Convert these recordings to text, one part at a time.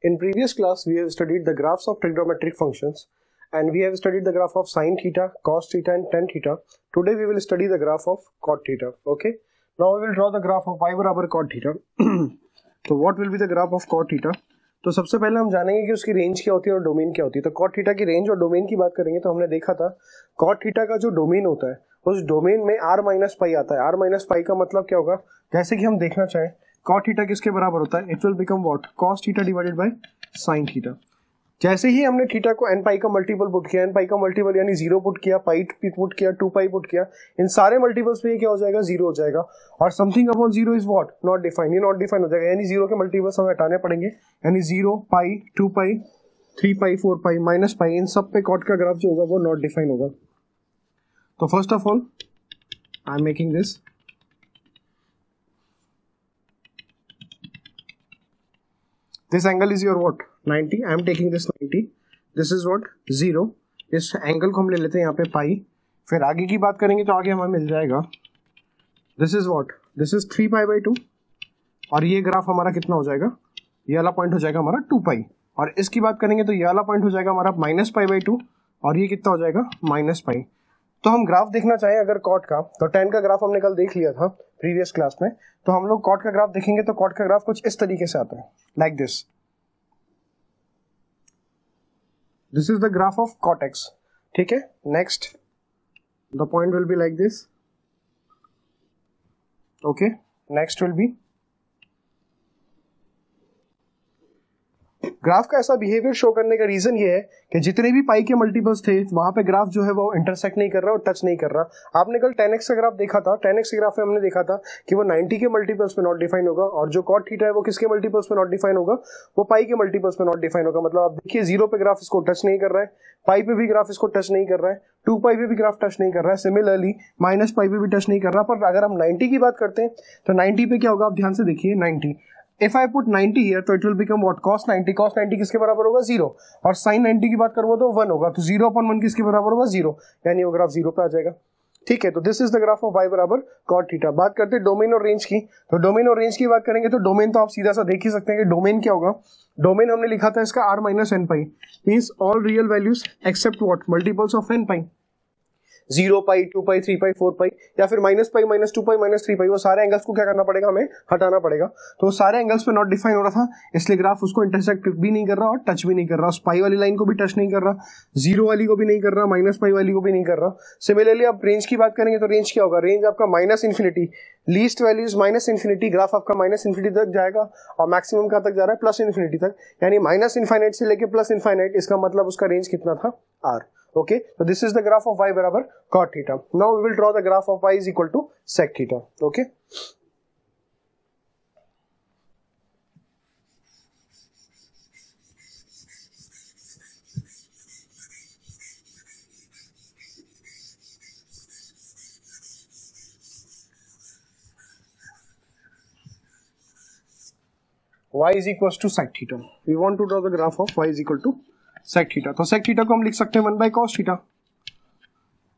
In previous class, we have studied the graphs of trigonometric functions, and we have studied the graph of sine theta, cos theta, and tan theta. Today we will study the graph of cot theta. Okay. Now we will draw the graph of y बराबर cot theta. तो what will be the graph of cot theta? तो सबसे पहले हम जानेंगे कि उसकी range क्या होती है और डोमेन क्या होती है. तो cot theta की रेंज और डोमेन की बात करेंगे तो हमने देखा था cot theta का जो डोमेन होता है उस डोमेन में r माइनस पाई आता है. r माइनस पाई का मतलब क्या होगा? जैसे कि हम देखना चाहें cot थीटा किसके बराबर होता है? It will become what? cos theta divided bye sin theta. जैसे ही हमने थीटा को n पाई का मल्टीपल पुट किया, n पाई का मल्टीपल यानी 0 पुट किया, पाई पुट किया, 2 पाई पुट किया, इन सारे मल्टीपल्स पे ये क्या हो जाएगा? 0 हो जाएगा. और something upon 0 is what? Not defined. ये नॉट डिफाइंड हो जाएगा यानी 0 के मल्टीपल्स हमें हटाने पड़ेंगे. यानी 0 पाई, 2 पाई, 3 पाई, 4 पाई, माइनस पाई, इन सब पे कॉट का ग्राफ जो होगा वो नॉट डिफाइन होगा. तो first of all I am making this. This angle is your what? 90. I am taking this 90. This is what? 0. इस एंगल को हम ले लेते हैं यहाँ पे पाई. फिर आगे की बात करेंगे तो आगे हमें मिल जाएगा This is what? This is 3 pi by 2. और ये ग्राफ हमारा कितना हो जाएगा? ये वाला पॉइंट हो जाएगा हमारा 2 पाई. और इसकी बात करेंगे तो ये वाला पॉइंट हो जाएगा हमारा माइनस पाई बाई 2. और ये कितना हो जाएगा? Minus pi. तो हम ग्राफ देखना चाहें अगर कॉट का, तो tan का ग्राफ हमने कल देख लिया था प्रीवियस क्लास में. तो हम लोग कॉट का ग्राफ देखेंगे तो कॉट का ग्राफ कुछ इस तरीके से आता है, like this. This is the graph of cot x. ठीक है. Next the point will be like this. Okay. Next will be graph का ऐसा बिहेवियर शो करने का रीजन ये है कि जितने भी पाई के मल्टीपल्स थे वहां पे ग्राफ जो है वो इंटरसेक्ट नहीं कर रहा और टच नहीं कर रहा. आपने कल tan x का ग्राफ देखा था. tan x के ग्राफ में हमने देखा था कि वो 90 के मल्टीपल्स पे नॉट डिफाइन होगा और जो cot थीटा है वो किसके मल्टीपल्स पे नॉट डिफाइन होगा? वो पाई के मल्टीपल्स पे नॉट डिफाइन होगा. मतलब आप देखिए 0 पे ग्राफ इसको टच नहीं कर रहा है, पाई पे भी ग्राफ इसको टच नहीं कर रहा है, 2 पाई पे भी ग्राफ टच नहीं कर रहा है, सिमिलरली माइनस पाई पे भी टच नहीं कर रहा. पर अगर हम 90 की बात करते हैं तो 90 पे क्या होगा? आप ध्यान से देखिए 90. If I put 90 here, तो it will become what? Cos 90. Cos 90 किसके बराबर होगा? 0. और sin 90 की बात करूंगा तो 1 होगा. तो 0 upon 1 किसके बराबर होगा? 0. यानी वो ग्राफ 0 पे आ जाएगा. ठीक है. तो this is the graph of y बराबर cot थीटा. बात करते हैं डोमेन और रेंज की. तो डोमेन और रेंज की बात करेंगे तो डोमेन तो आप सीधा सा देख ही सकते हैं कि डोमेन क्या होगा. डोमेन हमने लिखा था इसका r minus n pi, means all real values except what? Multiples of n pi. 0 pi, 2 pi, 3 pi, 4 pi या फिर minus pi, minus 2 pi, minus 3 pi, वो सारे एंगल्स को क्या करना पड़ेगा? हमें हटाना पड़ेगा. तो सारे एंगल्स पे नॉट डिफाइन हो रहा था, इसलिए ग्राफ उसको इंटरसेक्ट भी नहीं कर रहा और टच भी नहीं कर रहा. उस पाई वाली लाइन को भी टच नहीं कर रहा, 0 वाली को भी नहीं कर रहा, माइनस पाई वाली को भी नहीं कर रहा. सिमिलरली आप रेंज की बात करेंगे तो रेंज क्या होगा? रेंज आपका minus infinity, least values minus infinity, graph आपका माइनस इन्फिनिटी तक जाएगा और मैक्सिमम कहां तक जा रहा है? प्लस इन्फिनिटी तक. यानी माइनस इन्फाइनाइट से लेके प्लस इन्फाइनाइट. इसका मतलब उसका रेंज कितना था? r. Okay, so this is the graph of y बराबर cot theta. Now we will draw the graph of y is equal to sec theta. Okay. y is equals to sec theta. We want to draw the graph of y is equal to sec theta. तो sec theta को हम लिख सकते हैं 1 by cos theta.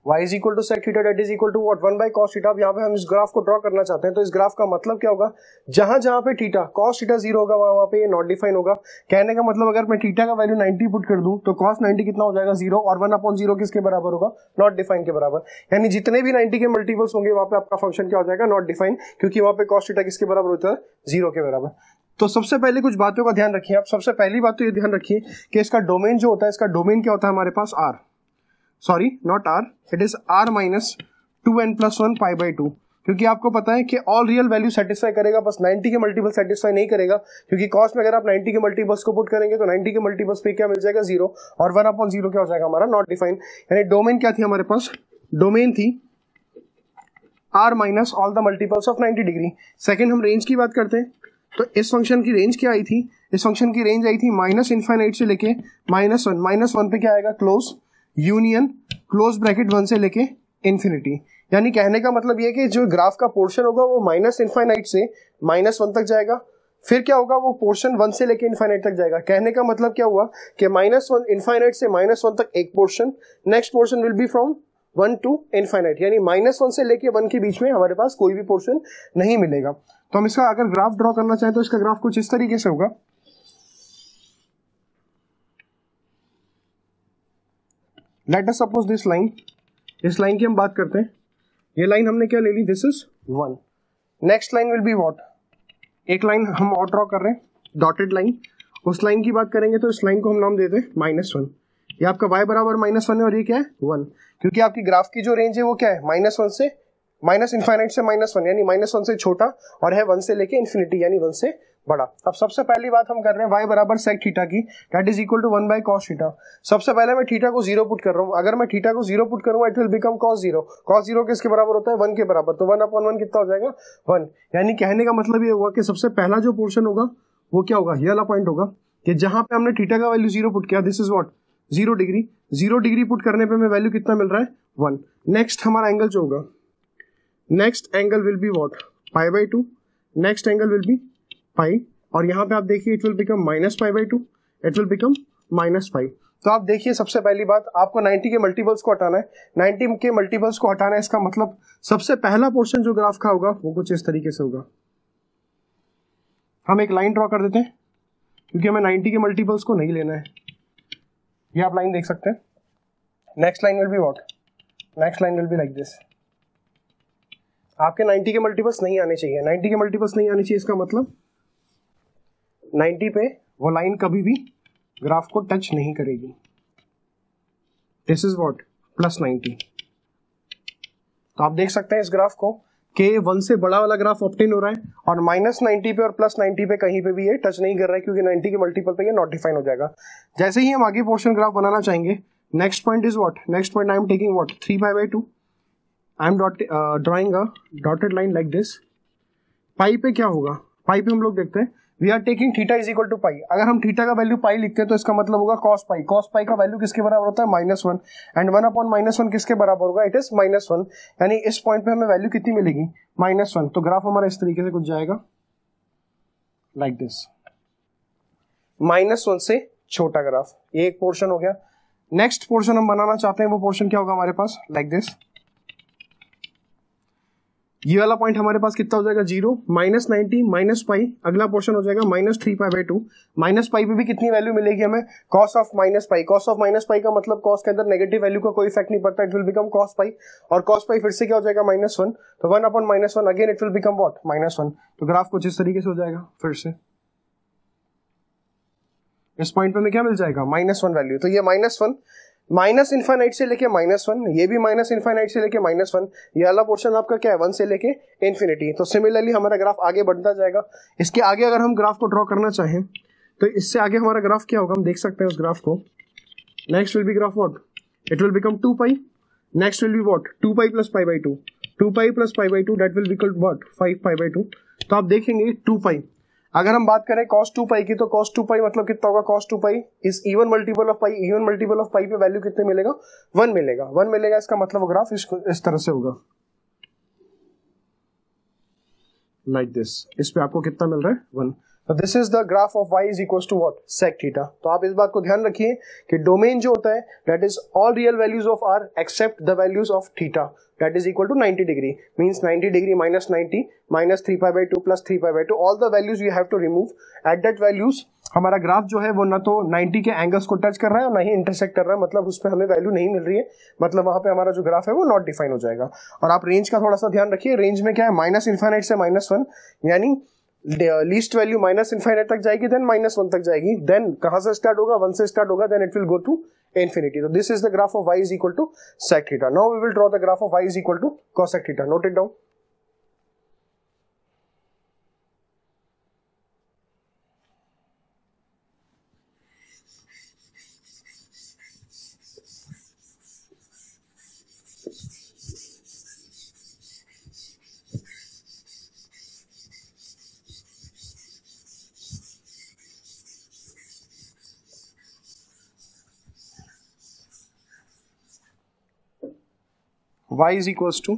y is equal to sec theta, that is equal to what? 1 by cos theta. अब यहाँ पे हम इस ग्राफ को ड्रॉ करना चाहते हैं तो इस ग्राफ का मतलब क्या होगा? जहां जहां पे थीटा cos थीटा 0 होगा वहां पे ये नॉट डिफाइन होगा. कहने का मतलब अगर मैं थीटा का वैल्यू 90 पुट कर दूं तो cos 90 कितना हो जाएगा? 0. और 1 अपॉन 0 किसके बराबर होगा? नॉट डिफाइन के बराबर. यानी जितने भी 90 के मल्टीपल्स होंगे वहां पे आपका फंक्शन क्या हो जाएगा? नॉट डिफाइन, क्योंकि वहां पे cos थीटा किसके बराबर होता है? 0 के बराबर. तो सबसे पहले कुछ बातों का ध्यान रखिए आप. सबसे पहली बात तो ये ध्यान रखिए कि इसका डोमेन जो होता है, इसका डोमेन क्या होता है हमारे पास? r. Sorry, not r, it is r minus 2n plus 1 pi by 2. क्योंकि आपको पता है कि ऑल रियल वैल्यू सेटिस्फाई करेगा, बस 90 के मल्टीपल सेटिस्फाई नहीं करेगा. क्योंकि कॉस में अगर आप 90 के मल्टीपल्स को पुट करेंगे तो 90 के मल्टीपल्स पे क्या मिल जाएगा? 0. और 1 अपॉन 0 क्या हो जाएगा हमारा? Not define. यानी डोमेन क्या थी हमारे पास? डोमेन थी r minus all the multiples of 90 degree. Second हम रेंज की बात करते हैं तो इस फंक्शन की रेंज क्या आई थी? इस फंक्शन की रेंज आई थी माइनस इनफाइनाइट से लेके माइनस 1. माइनस 1 पे क्या आएगा? क्लोज यूनियन क्लोज ब्रैकेट 1 से लेके इन्फिनिटी. यानी कहने का मतलब ये कि जो ग्राफ का पोर्शन होगा वो माइनस इनफाइनाइट से माइनस 1 तक जाएगा. फिर क्या होगा? वो पोर्शन 1 से लेके इनफाइनाइट तक जाएगा. कहने का मतलब क्या हुआ कि माइनस 1 इनफाइनाइट से माइनस 1 तक एक portion, next portion will be from 1 to infinite. यानी माइनस 1 से लेके 1 के बीच में हमारे पास कोई भी पोर्शन नहीं मिलेगा. तो हम इसका अगर ग्राफ ड्रॉ करना चाहें तो इसका ग्राफ कुछ इस तरीके से होगा. Late us suppose this line, इस लाइन की हम बात करते हैं, ये लाइन हमने क्या ले ली, this is 1। Next line will be what, एक लाइन हम और ड्रॉ कर रहे हैं, डॉटेड लाइन, उस लाइन की बात करेंगे तो इस लाइन को हम नाम देते हैं -1। ये आपका y बराबर -1 है और ये क्या है 1, क्योंकि आपकी ग्राफ की जो रेंज है वो क्या है -1 से -इनफाइनाइट से -1, यानी -1 से छोटा और है 1 से लेके इन्फिनिटी यानी 1 से बड़ा। अब सबसे पहली बात हम कर रहे हैं y बराबर sec थीटा की, that is equal to 1 by cos theta. सबसे पहले मैं थीटा को 0 पुट कर रहा हूं, अगर मैं थीटा को 0 पुट करूंगा it will become cos 0। cos 0 किसके बराबर होता है, 1 के बराबर, तो 1/1 कितना हो जाएगा 1। यानी कहने का मतलब ये हुआ कि सबसे पहला जो पोर्शन होगा वो क्या होगा, ये वाला पॉइंट होगा कि जहां पे हमने थीटा का वैल्यू 0 पुट किया, this is what 0 degree. 0 degree put करने पे हमें वैल्यू कितना मिल रहा है 1। नेक्स्ट हमारा एंगल जो होगा, next angle will be what π/2, next angle will be pi, और यहाँ पे आप देखिए it will become -π/2, it will become -π। तो आप देखिए सबसे पहली बात आपको 90 के मल्टीपल्स को हटाना है, 90 के मल्टीपल्स को हटाना है, इसका मतलब सबसे पहला पोर्शन जो ग्राफ का होगा वो कुछ इस तरीके से होगा। हम एक लाइन ड्रॉ कर देते हैं क्योंकि हमें 90 के मल्टीपल्स को नहीं लेना है, ये आप लाइन देख सकते हैं। Next line will be what, next line will be like this. आपके 90 के मल्टीपल्स नहीं आने चाहिए, 90 के मल्टीपल्स नहीं आने चाहिए, इसका मतलब 90 पे वो लाइन कभी भी ग्राफ को टच नहीं करेगी। This is what +90। तो आप देख सकते हैं इस ग्राफ को कि 1 से बड़ा वाला ग्राफ ऑब्टेन हो रहा है और -90 पे और +90 पे कहीं पे भी ये टच नहीं कर रहा है, क्योंकि 90 के मल्टीपल पे ये नॉट डिफाइन हो जाएगा। जैसे ही हम आगे पोर्शन ग्राफ बनाना चाहेंगे, next point is what, next point I am taking what 3π/2, I am drawing a dotted line like this. Pi पे क्या होगा, पाई पे हम लोग देखते हैं we are taking theta is equal to pi. अगर हम थीटा का वैल्यू पाई लिखते हैं तो इसका मतलब होगा cos पाई। cos पाई का वैल्यू किसके बराबर होता है -1, एंड 1/-1 किसके बराबर होगा, इट इज -1। यानी इस पॉइंट पे हमें वैल्यू कितनी मिलेगी -1। तो ग्राफ हमारा इस तरीके से कुछ जाएगा लाइक दिस, -1 से छोटा ग्राफ। ये एक पोर्शन हो गया। नेक्स्ट पोर्शन हम बनाना चाहते हैं, वो पोर्शन क्या होगा हमारे पास लाइक दिस। ये वाला पॉइंट हमारे पास कितना हो जाएगा 0, -90 -π, अगला पोर्शन हो जाएगा -3π/2। -π पे भी कितनी वैल्यू मिलेगी हमें, cos ऑफ -π। cos ऑफ -π का मतलब cos के अंदर नेगेटिव वैल्यू का कोई इफेक्ट नहीं पड़ता, इट विल बिकम cos π, और cos π फिर से क्या हो जाएगा -1, तो 1/-1 again it will become what -1। तो ग्राफ कुछ इस तरीके से हो जाएगा। फिर से इस पॉइंट पे हमें क्या मिल जाएगा -1 वैल्यू। तो ये -1 -इनफाइनाइट से लेके -1, ये भी -इनफाइनाइट से लेके -1, ये वाला पोर्शन आपका क्या है 1 से लेके इन्फिनिटी। तो सिमिलरली हमारा ग्राफ आगे बढ़ता जाएगा। इसके आगे अगर हम ग्राफ को ड्रॉ करना चाहें तो इससे आगे हमारा ग्राफ क्या होगा, हम देख सकते हैं उस ग्राफ को। Next will be graph what, it will become 2π, next will be what 2π + π/2, 2π + π/2 that will become what 5π/2। तो आप देखेंगे 2π, अगर हम बात करें cos 2π की, तो cos 2π मतलब कितना होगा, cos 2π is even multiple of pi. Even multiple of pi पे वैल्यू कितने मिलेगा 1 मिलेगा, 1 मिलेगा। इसका मतलब ग्राफ इस तरह से होगा लाइक दिस। इस पे आपको कितना मिल रहा है 1। तो this is the graph of y is equal to what sec theta. तो आप इस बात को ध्यान रखिए कि डोमेन जो होता है that is all real values of r except the values of theta that is equal to 90 degree, means 90 degree -90 -3π/2 + 3π/2, all the values you have to remove. At that values हमारा ग्राफ जो है वो ना तो 90 के एंगल्स को touch कर रहा है और ना ही इंटरसेक्ट कर रहा है, मतलब उस पर हमें वैल्यू नहीं मिल रही है, मतलब वहां पे हमारा जो ग्राफ है वो नॉट डिफाइन हो जाएगा। और आप रेंज का थोड़ा सा ध्यान रखिए, रेंज में क्या है -इनफाइनाइट से -1, यानी लीस्ट वैल्यू -इनफाइनाइट तक जाएगी, देन -1 तक जाएगी, देन कहां से स्टार्ट होगा 1 से स्टार्ट होगा, then it will go to infinity. So this is the graph of y is equal to sec theta. Now we will draw the graph of y is equal to cos theta. Note it down. Y is equals to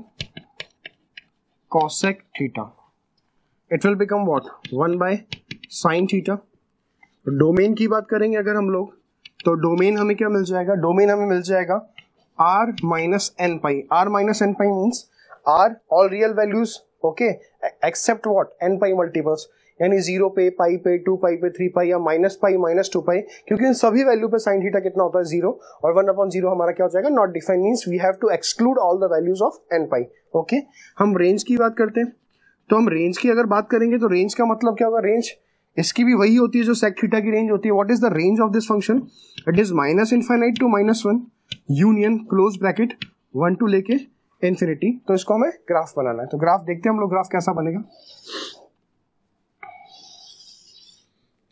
cosec theta. It will become what 1 by sin theta. Domain की बात करेंगे अगर हम लोग, तो domain हमें क्या मिल जाएगा, डोमेन हमें मिल जाएगा r minus n pi. r minus n pi means r all real values, okay, except what n pi multiples. यानी 0 पे, पाई पे, 2 पाई पे, 3 पाई या माइनस पाई, माइनस 2 पाई, क्योंकि इन सभी वैल्यू पे साइन थीटा कितना होता है 0 और 1/0 हमारा क्या हो जाएगा not defined, means we have to exclude all the values of n pi. Okay, हम रेंज की बात करते हैं, तो हम रेंज की अगर बात करेंगे तो रेंज का मतलब क्या होगा, रेंज इसकी भी वही होती है जो सेक थीटा की रेंज होती है। What is the range of this function, it is -∞ to -1 union close bracket 1 to लेके इंफिनिटी। तो इसको हमें ग्राफ बनाना है, तो ग्राफ देखते हैं हम लोग ग्राफ कैसा बनेगा।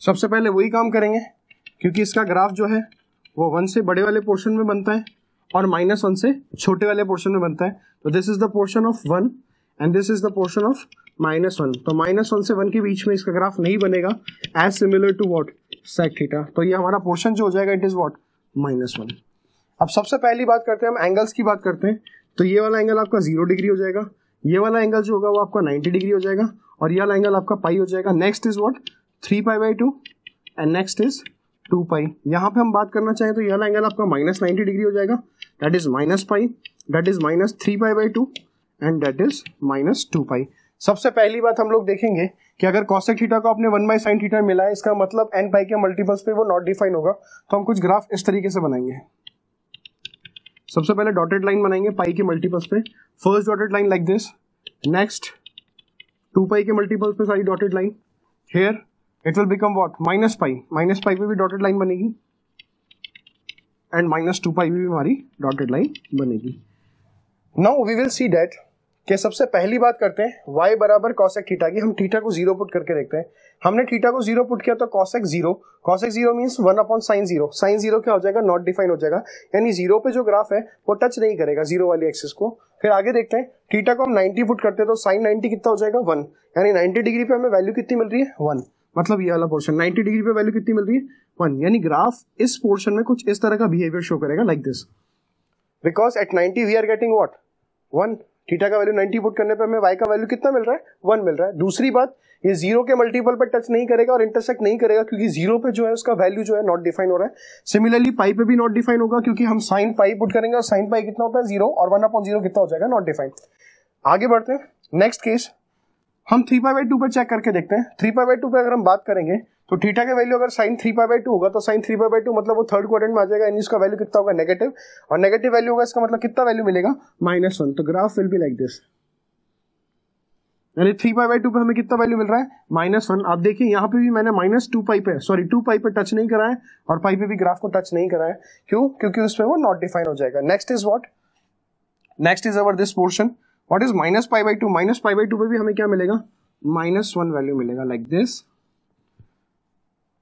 सबसे पहले वही काम करेंगे क्योंकि इसका ग्राफ जो है वो 1 से बड़े वाले पोर्शन में बनता है और -1 से छोटे वाले पोर्शन में बनता है। तो this is the portion of 1 and this is the portion of -1। तो -1 से 1 के बीच में इसका ग्राफ नहीं बनेगा, as similar to what sec theta. तो ये हमारा पोर्शन जो हो जाएगा इट इज व्हाट -1। अब सबसे पहली बात करते हैं हम एंगल्स की बात करते हैं। तो ये वाला एंगल आपका 0 डिग्री हो जाएगा, ये वाला एंगल जो होगा वो आपका 90 डिग्री हो जाएगा और ये वाला एंगल आपका पाई हो जाएगा। Next is what 3π/2 and next is 2π। यहाँ पे हम बात करना चाहें तो ये वाला एंगल आपका -90 डिग्री हो जाएगा, that is -π, that is -3π/2 and that is -2π। सबसे पहली बात हम लोग देखेंगे कि अगर cosec थीटा को आपने 1/sin थीटा मिला है, इसका मतलब n पाई के मल्टीपल्स पे वो नॉट डिफाइन होगा। तो हम कुछ ग्राफ इस तरीके से बनाएंगे। सबसे पहले डॉटेड लाइन बनाएंगे पाई के मल्टीपल्स पे, first dotted line like this, next 2π के मल्टीपल्स पे सारी dotted line, here it will become what -π पे भी डॉटेड लाइन बनेगी एंड -2π पे भी हमारी डॉटेड लाइन बनेगी। Now we will see that कि सबसे पहली बात करते हैं y बराबर cosec थीटा की। हम थीटा को 0 पुट करके देखते हैं। हमने थीटा को 0 पुट किया तो cosec 0 मींस 1/sin 0। sin 0 क्या हो जाएगा नॉट डिफाइन हो जाएगा, यानी 0 पे जो ग्राफ है वो टच नहीं करेगा 0 वाली एक्सिस को। फिर आगे देखते हैं, थीटा को हम 90 पुट करते हैं तो sin 90 कितना हो जाएगा 1, यानी 90 डिग्री पे हमें वैल्यू कितनी मिल रही है 1। मतलब ये वाला पोर्शन 90 डिग्री पे वैल्यू कितनी मिल रही है 1, यानी ग्राफ इस पोर्शन में कुछ इस तरह का बिहेवियर शो करेगा like this, because at 90 we are getting what 1। Theta का वैल्यू 90 पुट करने पे हमें y का वैल्यू कितना मिल रहा है 1 मिल रहा है। दूसरी बात, ये 0 के मल्टीपल पे टच नहीं करेगा और इंटरसेक्ट नहीं करेगा क्योंकि 0 पे जो है उसका वैल्यू जो है नॉट डिफाइन हो रहा है। सिमिलरली पाई पे भी नॉट डिफाइन होगा क्योंकि हम sin पाई पुट करेंगे और sin पाई कितना होता है 0 और 1/0 कितना हो जाएगा नॉट डिफाइन। आगे बढ़ते हैं, नेक्स्ट केस हम 3π/2 पे चेक करके देखते हैं। 3π/2 पे अगर हम बात करेंगे तो थीटा का वैल्यू अगर sin 3π/2 होगा तो sin 3π/2 मतलब वो थर्ड क्वाड्रेंट में आ जाएगा, यानी इसका वैल्यू कितना होगा नेगेटिव, और नेगेटिव वैल्यू होगा इसका मतलब कितना वैल्यू मिलेगा -1। तो graph will be like this, यानी 3π/2 पे हमें कितना वैल्यू मिल रहा है -1। आप देखिए यहाँ पे भी मैंने -2π पे टच नहीं करा है और पाई पे भी ग्राफ को टच नहीं करा है। क्यों? क्योंकि उसमें वो नॉट डिफाइन हो जाएगा। Next is what, next is our this portion, what is -π/2 पे भी हमें क्या मिलेगा -1 वैल्यू मिलेगा लाइक दिस।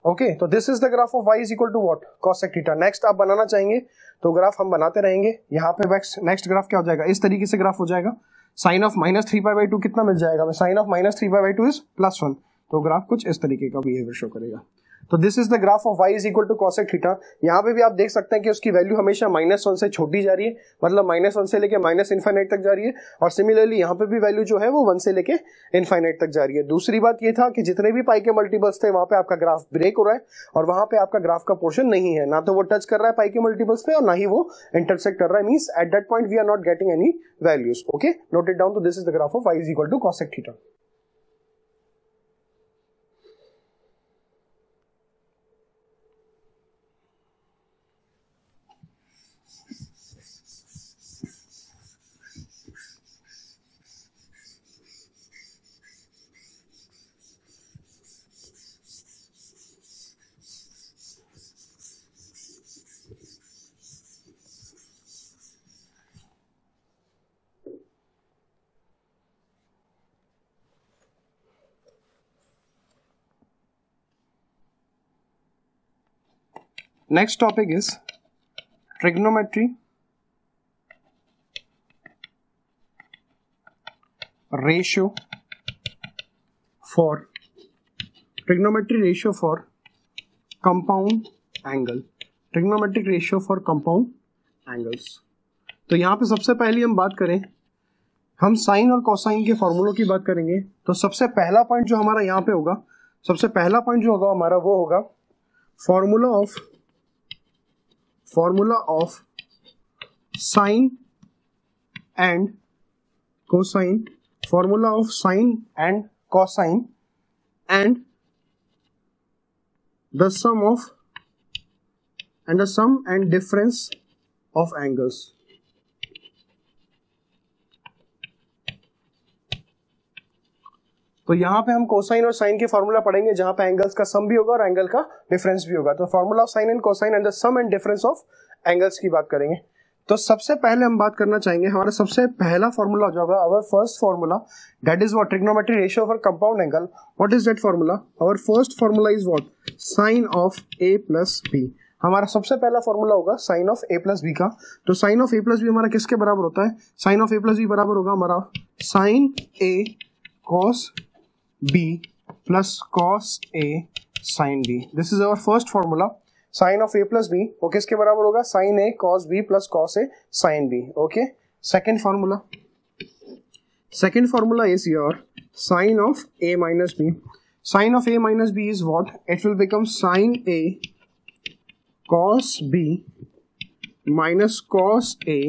ओके, तो this is the graph of y is equal to what cosec theta. Next आप बनाना चाहेंगे तो ग्राफ हम बनाते रहेंगे। यहाँ पे नेक्स्ट ग्राफ क्या हो जाएगा, इस तरीके से ग्राफ हो जाएगा। साइन ऑफ -3π/2 कितना मिल जाएगा, साइन ऑफ -3π/2 इज +1। तो ग्राफ कुछ इस तरीके का बिहेवियर शो करेगा। तो this is the graph of y is equal to cosec theta. यहाँ पे भी आप देख सकते हैं कि उसकी वैल्यू हमेशा -1 से छोटी जा रही है, मतलब -1 से लेके -∞ तक जा रही है, और सिमिलरली यहाँ पे भी वैल्यू जो है वो 1 से लेके ∞ तक जा रही है। दूसरी बात ये था कि जितने भी पाई के मल्टीपल्स थे वहां पे आपका ग्राफ ब्रेक हो रहा है और वहां पे आपका ग्राफ का पोर्शन नहीं है, ना तो वो टच कर रहा है पाई के मल्टीपल्स पे और ना ही वो इंटरसेक्ट कर रहा है, means at that point we are not getting any values. Okay, note it down. तो this is the graph of y is equal to cosec theta. Next topic is trigonometry ratio for compound angle, trigonometric ratio for compound angles। तो यहाँ पे सबसे पहले हम बात करें, हम साइन और कोसाइन के फॉर्मूलों की बात करेंगे। तो सबसे पहला पॉइंट जो हमारा यहाँ पे होगा, सबसे पहला पॉइंट जो होगा हमारा वो होगा formula of sine and cosine and the sum and difference of angles. तो यहां पे हम कोसाइन और साइन के फॉर्मूला पढ़ेंगे जहां पे एंगल्स का सम भी होगा और एंगल का डिफरेंस भी होगा. तो formula of sine and cosine and the sum and difference of angles की बात करेंगे. तो सबसे पहले हम बात करना चाहेंगे, हमारा सबसे पहला फॉर्मूला जो होगा, our first formula, that is what, trigonometry ratio for compound angle. What is that formula? Our first formula is what, sine of A plus B. हमारा सबसे पहला फॉर्मूला होगा sine of A plus B का. तो sine of A plus B हमारा किसके बराबर होता है? Sine of A plus B बराबर होगा हमारा sine A cos b plus cos a sin b. This is our first formula. Sin of a plus b वो किसके बराबर होगा? sin a cos b plus cos a sin b. Okay. Second formula is your sin of a minus b. Sin of a minus b is what? It will become sin a cos b minus cos a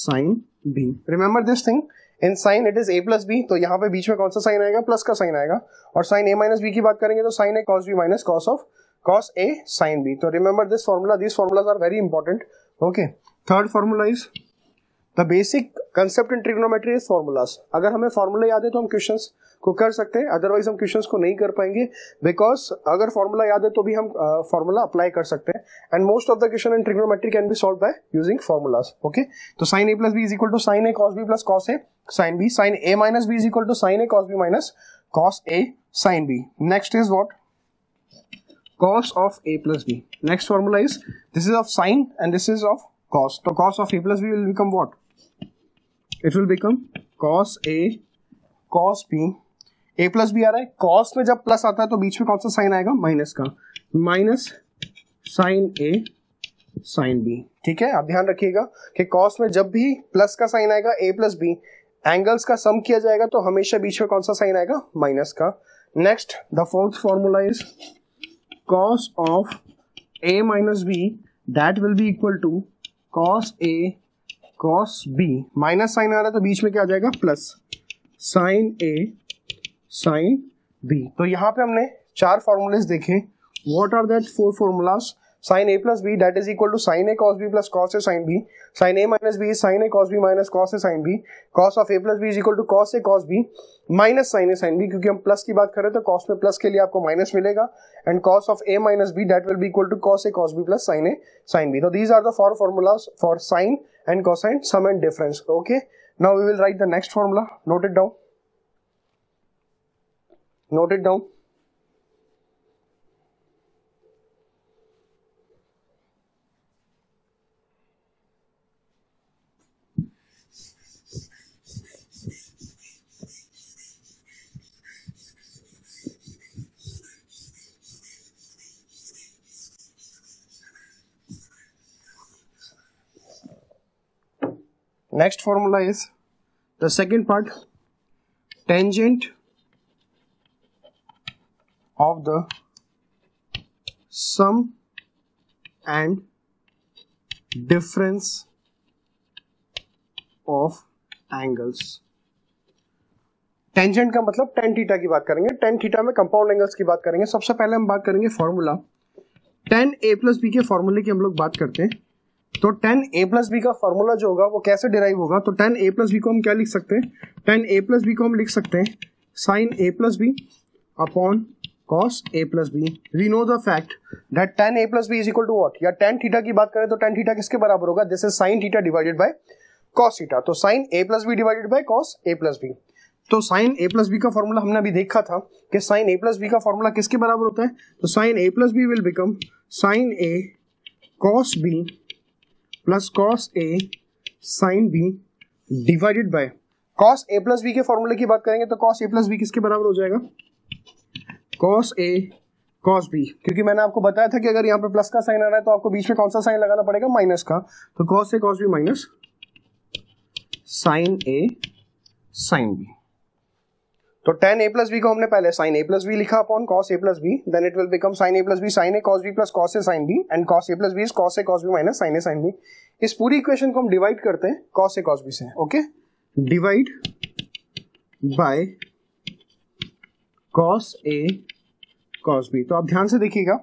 sin b. Remember this thing. In sine it is A plus B, तो यहाँ पे बीच में कौन सा sign आएगा? Plus का sign आएगा. और साइन ए माइनस बी की बात करेंगे तो sine A cos B minus cos of cos A sine B. तो remember this formula, this formulas are very important. Okay. Third formula is the basic concept in trigonometry is formulas. अगर हमें formula याद है तो हम questions को कर सकते हैं, अदरवाइज हम क्वेश्चंस को नहीं कर पाएंगे, बिकॉज अगर फॉर्मूला याद है तो भी हम फॉर्मूला अप्लाई कर सकते हैं. And most of the question in trigonometry can be solved by using formulas. Okay. तो sine A plus B is equal to sine A cos B plus cos A sine B. Sine A minus B is equal to sine A cos B minus cos A sine B. Next is what, cos of a plus b. Next formula is, this is of sin and this is of cos. So cos of a plus b will become what? It will become cos a cos b. a plus b आ रहा है, cos में जब plus आता है तो बीच में कौन सा साइन आएगा? माइनस का. Minus sine a sine b. ठीक है, आप ध्यान रखिएगा कि cos में जब भी प्लस का साइन आएगा a प्लस b, एंगल्स का सम किया जाएगा तो हमेशा बीच में कौन सा साइन आएगा? माइनस का. Next, the fourth formula is cos of a minus b, that will be equal to cos a cos b. Minus sine आ रहा है तो बीच में क्या आ जाएगा? Plus sine a sine b. तो यहाँ पे हमने 4 फॉर्मूलेस देखे. What are that 4 formulas? sin a plus b, that is equal to sin a cos b plus cos a sin b. sin a minus b is sin a cos b minus cos a sin b. cos of a plus b is equal to cos a cos b minus sin a sin b. क्योंकि हम plus की बात कर रहे हैं तो cos में plus के लिए आपको माइनस मिलेगा. and cos of a minus b, that will be equal to cos a cos b plus sin a sin b. So these are the 4 formulas for sine and cosine, sum and difference. Okay. Now we will write the next formula. Note it down. Note it down. Next formula is the second part, tangent of the sum and difference of angles. Tangent का मतलब tan theta की बात करेंगे. tan theta में compound angles की बात करेंगे. सबसे पहले हम बात करेंगे formula. tan a plus B के फॉर्मूले की हम लोग बात करते हैं. तो tan a प्लस बी का फॉर्मूला जो होगा वो कैसे डिराइव होगा? तो tan a प्लस बी को हम क्या लिख सकते हैं? tan a प्लस बी को हम लिख सकते हैं sin a plus B upon cos a plus B. We know the fact that tan a plus B is equal to what, या tan थीटा की बात करें तो tan थीटा किसके बराबर होगा? This is sin theta divided by cos theta. तो sin a plus B divided by cos a plus B. तो sin a प्लस बी का फॉर्मूला हमने अभी देखा था कि sin a प्लस बी का फॉर्मूला किसके बराबर होता है? तो sin a plus B will become sin a cos b plus cos a sin b divided by cos a plus b के फॉर्मूले की बात करेंगे तो cos a प्लस b किसके बराबर हो जाएगा? cos a cos b. क्योंकि मैंने आपको बताया था कि अगर यहाँ पे प्लस का साइन आ रहा है तो आपको बीच में कौन सा साइन लगाना पड़ेगा? माइनस का. तो cos a cos b minus sin a sin b. तो tan a प्लस बी को हमने पहले sin a प्लस बी लिखा upon cos a plus B, then it will become sin a plus B sin a cos b plus cos a sin b, and cos a plus B is cos a cos b minus sin a sin b. इस पूरी equation को हम divide करते हैं cos a cos b से. Okay, divide by cos A cos B. तो आप ध्यान से देखिएगा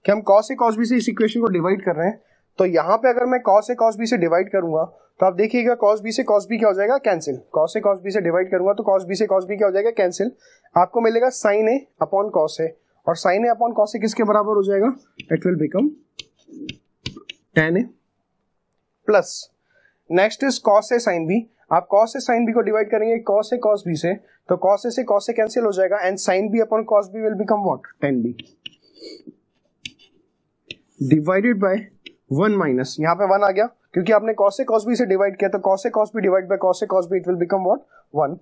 कि हम कॉस ए कॉस बी से इस इक्वेशन को डिवाइड कर रहे हैं। तो यहाँ पे अगर मैं कॉस ए कॉस बी से डिवाइड करूंगा तो आप देखिएगा कॉस बी से कॉस बी क्या हो जाएगा, cancel. Cos A cos B से डिवाइड करूंगा तो कॉस बी से कॉस बी क्या हो जाएगा, कैंसिल। आपको मिलेगा sine A upon cos A, और sine A upon cos A किसके बराबर हो जाएगा, it will become tan A plus next is cos A sine B. आप कॉस ए साइन बी को डिवाइड करेंगे कॉस ए कॉस बी से, तो कॉस ए से कॉस ए कैंसिल हो जाएगा and sine B upon cos B will become what, tan B divided by 1 minus, यहाँ पे 1 आ गया क्योंकि आपने cos a cos b से डिवाइड किया, तो cos a cos b divide by cos a cos b it will become what, 1।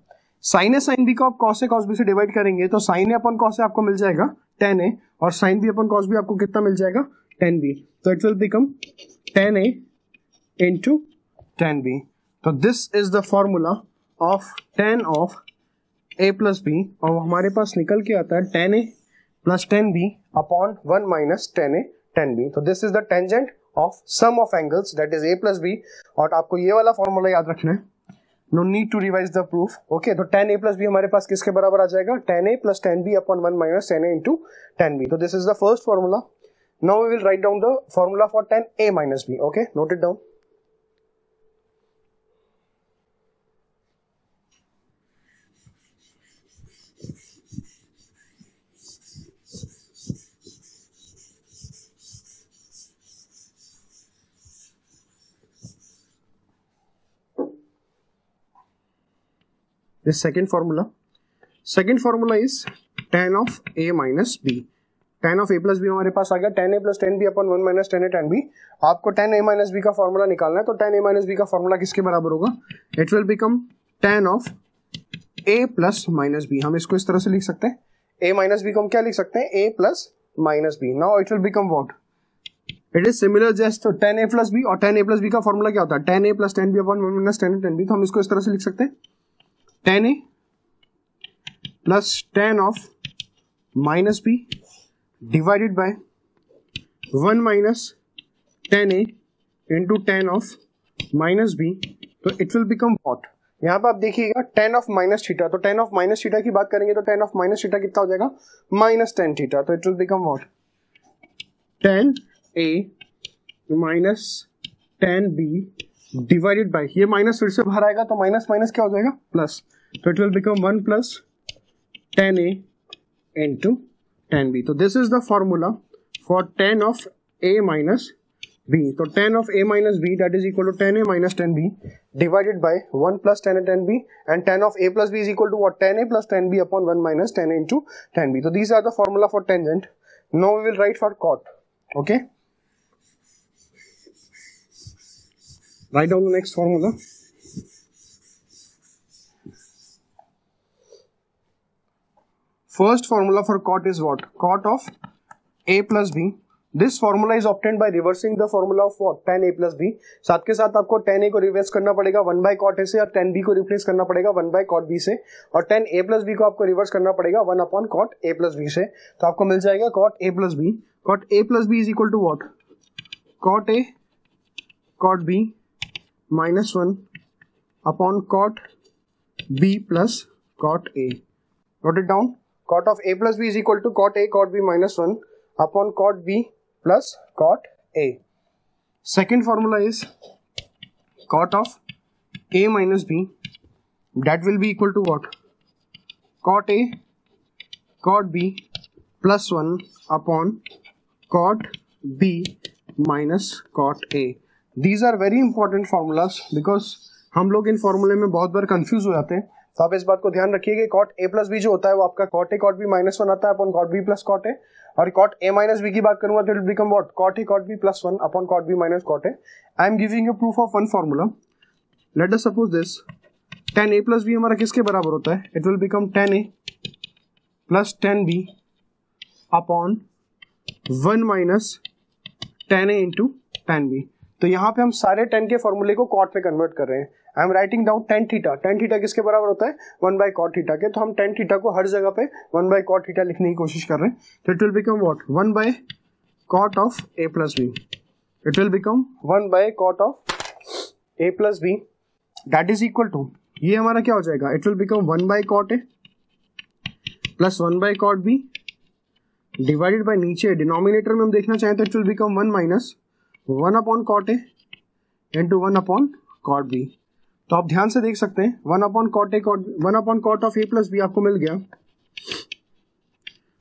sin a sin b को आप cos a cos b से डिवाइड करेंगे तो sin a upon cos a आपको मिल जाएगा tan a, और sin b upon cos b आपको कितना मिल जाएगा, tan b। तो it will become tan a into tan b। तो this is the formula of tan of a plus b, और हमारे पास निकल के आता है tan a plus tan b upon 1 minus tan a tan b। तो this is the tangent of sum of angles that is a plus b, और आपको ये वाला फॉर्मूला याद रखना है, no need to revise the proof. Okay, तो tan a plus b हमारे पास किसके बराबर आ जाएगा, tan a plus tan b upon 1 minus tan a into tan b। तो this is the first formula. Now we will write down the formula for tan a minus b। Okay, note it down. This second formula is tan of a minus b। tan of a plus b हमारे पास आ गया tan a plus tan b upon 1 minus tan a tan b। आपको tan a minus b का formula निकालना है, तो tan a minus b का formula किसके बराबर होगा, it will become tan of a plus minus b। हम इसको इस तरह से लिख सकते हैं, a minus b को हम क्या लिख सकते हैं, a plus minus b। now it will become what, it is similar just to tan a plus b, और tan a plus b का फॉर्मूला क्या होता है, tan a plus tan b upon 1 minus tan a tan b। तो हम इसको इस तरह से लिख सकते हैं, tan a plus tan of minus b divided by 1 minus tan a into tan of minus b। तो it will become what, यहाँ पे आप देखिएगा tan of minus theta, तो tan of minus theta की बात करेंगे तो tan of minus theta कितना हो जाएगा, minus tan theta। तो it will become what, tan a minus tan b divided bye, ये माइनस फिर से बाहर आएगा तो माइनस माइनस क्या हो जाएगा, प्लस। तो it will become 1 plus tan a into tan b। तो this is the formula for tan of a minus b। तो tan of a minus b that is equal to tan a minus tan b divided by 1 plus tan a tan b, and tan of a plus b is equal to what, tan a plus tan b upon 1 minus tan a into tan b। तो these are the formula for tangent. Now we will write for cot. Okay, write down the next formula। First formula for cot is what, cot of a plus b। This formula is obtained by reversing the formula of what, tan a plus b। साथ के साथ आपको tan a को reverse करना पड़ेगा 1 by cot a से, और tan b को रिप्लेस करना पड़ेगा 1 by cot b से, और tan a plus b को आपको रिवर्स करना पड़ेगा 1 upon cot a plus b से। तो आपको मिल जाएगा cot a plus b। cot a plus b is equal to what, cot a cot b minus 1 upon cot b plus cot a। Note it down, cot of a plus b is equal to cot a cot b minus 1 upon cot b plus cot a। Second formula is cot of a minus b, that will be equal to what, cot a cot b plus 1 upon cot b minus cot a। These are very important formulas because हम लोग इन फॉर्मूले में बहुत बार confuse हो जाते हैं। तो आप इस बात को ध्यान रखिए कि कॉट ए प्लस बी जो होता है वो आपका cot A cot B minus 1 आता है upon cot B plus cot A, और कॉट ए माइनस बी की बात करूंगा तो it will become what, cot A cot B plus 1 upon cot B minus cot A. I am giving a proof of one formula. Let us suppose this tan a plus B हमारा किसके बराबर होता है, it will become tan a plus tan b upon 1 minus tan a into tan b। तो यहाँ पे हम सारे tan के फॉर्मूले को कॉट में कन्वर्ट कर रहे हैं। I am writing down tan theta. tan theta किसके बराबर होता है, 1 बाय cot थीटा के। तो हम tan थीटा को हर जगह पे 1 बाय cot थीटा लिखने की कोशिश कर रहे हैं। तो it will become what, 1 by cot of a plus B. It will become 1 by cot of a plus B that is equal to, ये हमारा क्या हो जाएगा, it will become 1 by cot a plus 1 by cot B divided by नीचे denominator में हम देखना चाहें तो it will become 1 minus 1 upon cot A into 1 upon cot B. तो आप ध्यान से देख सकते हैं 1 upon cot A cot 1 upon cot of A plus B आपको मिल गया,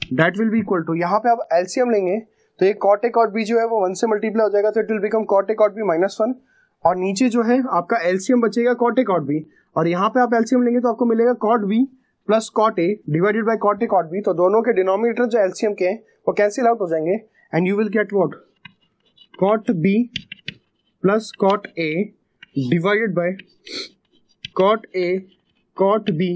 that will be equal to, यहाँ पे आप एलसीएम लेंगे तो ये कॉट ए कॉट बी जो है वो 1 से मल्टीप्लाई हो जाएगा तो it will become cot A cot B minus 1, और नीचे जो है आपका एलसीएम बचेगा कॉट ए कॉट बी, और यहाँ पे आप एलसीएम लेंगे तो आपको मिलेगा cot B plus cot A divided by cot A cot B. तो दोनों के डिनोमिनेटर जो एलसीएम के हैं वो कैंसिल आउट हो जाएंगे and you will get what, cot B plus cot A divided by cot A cot B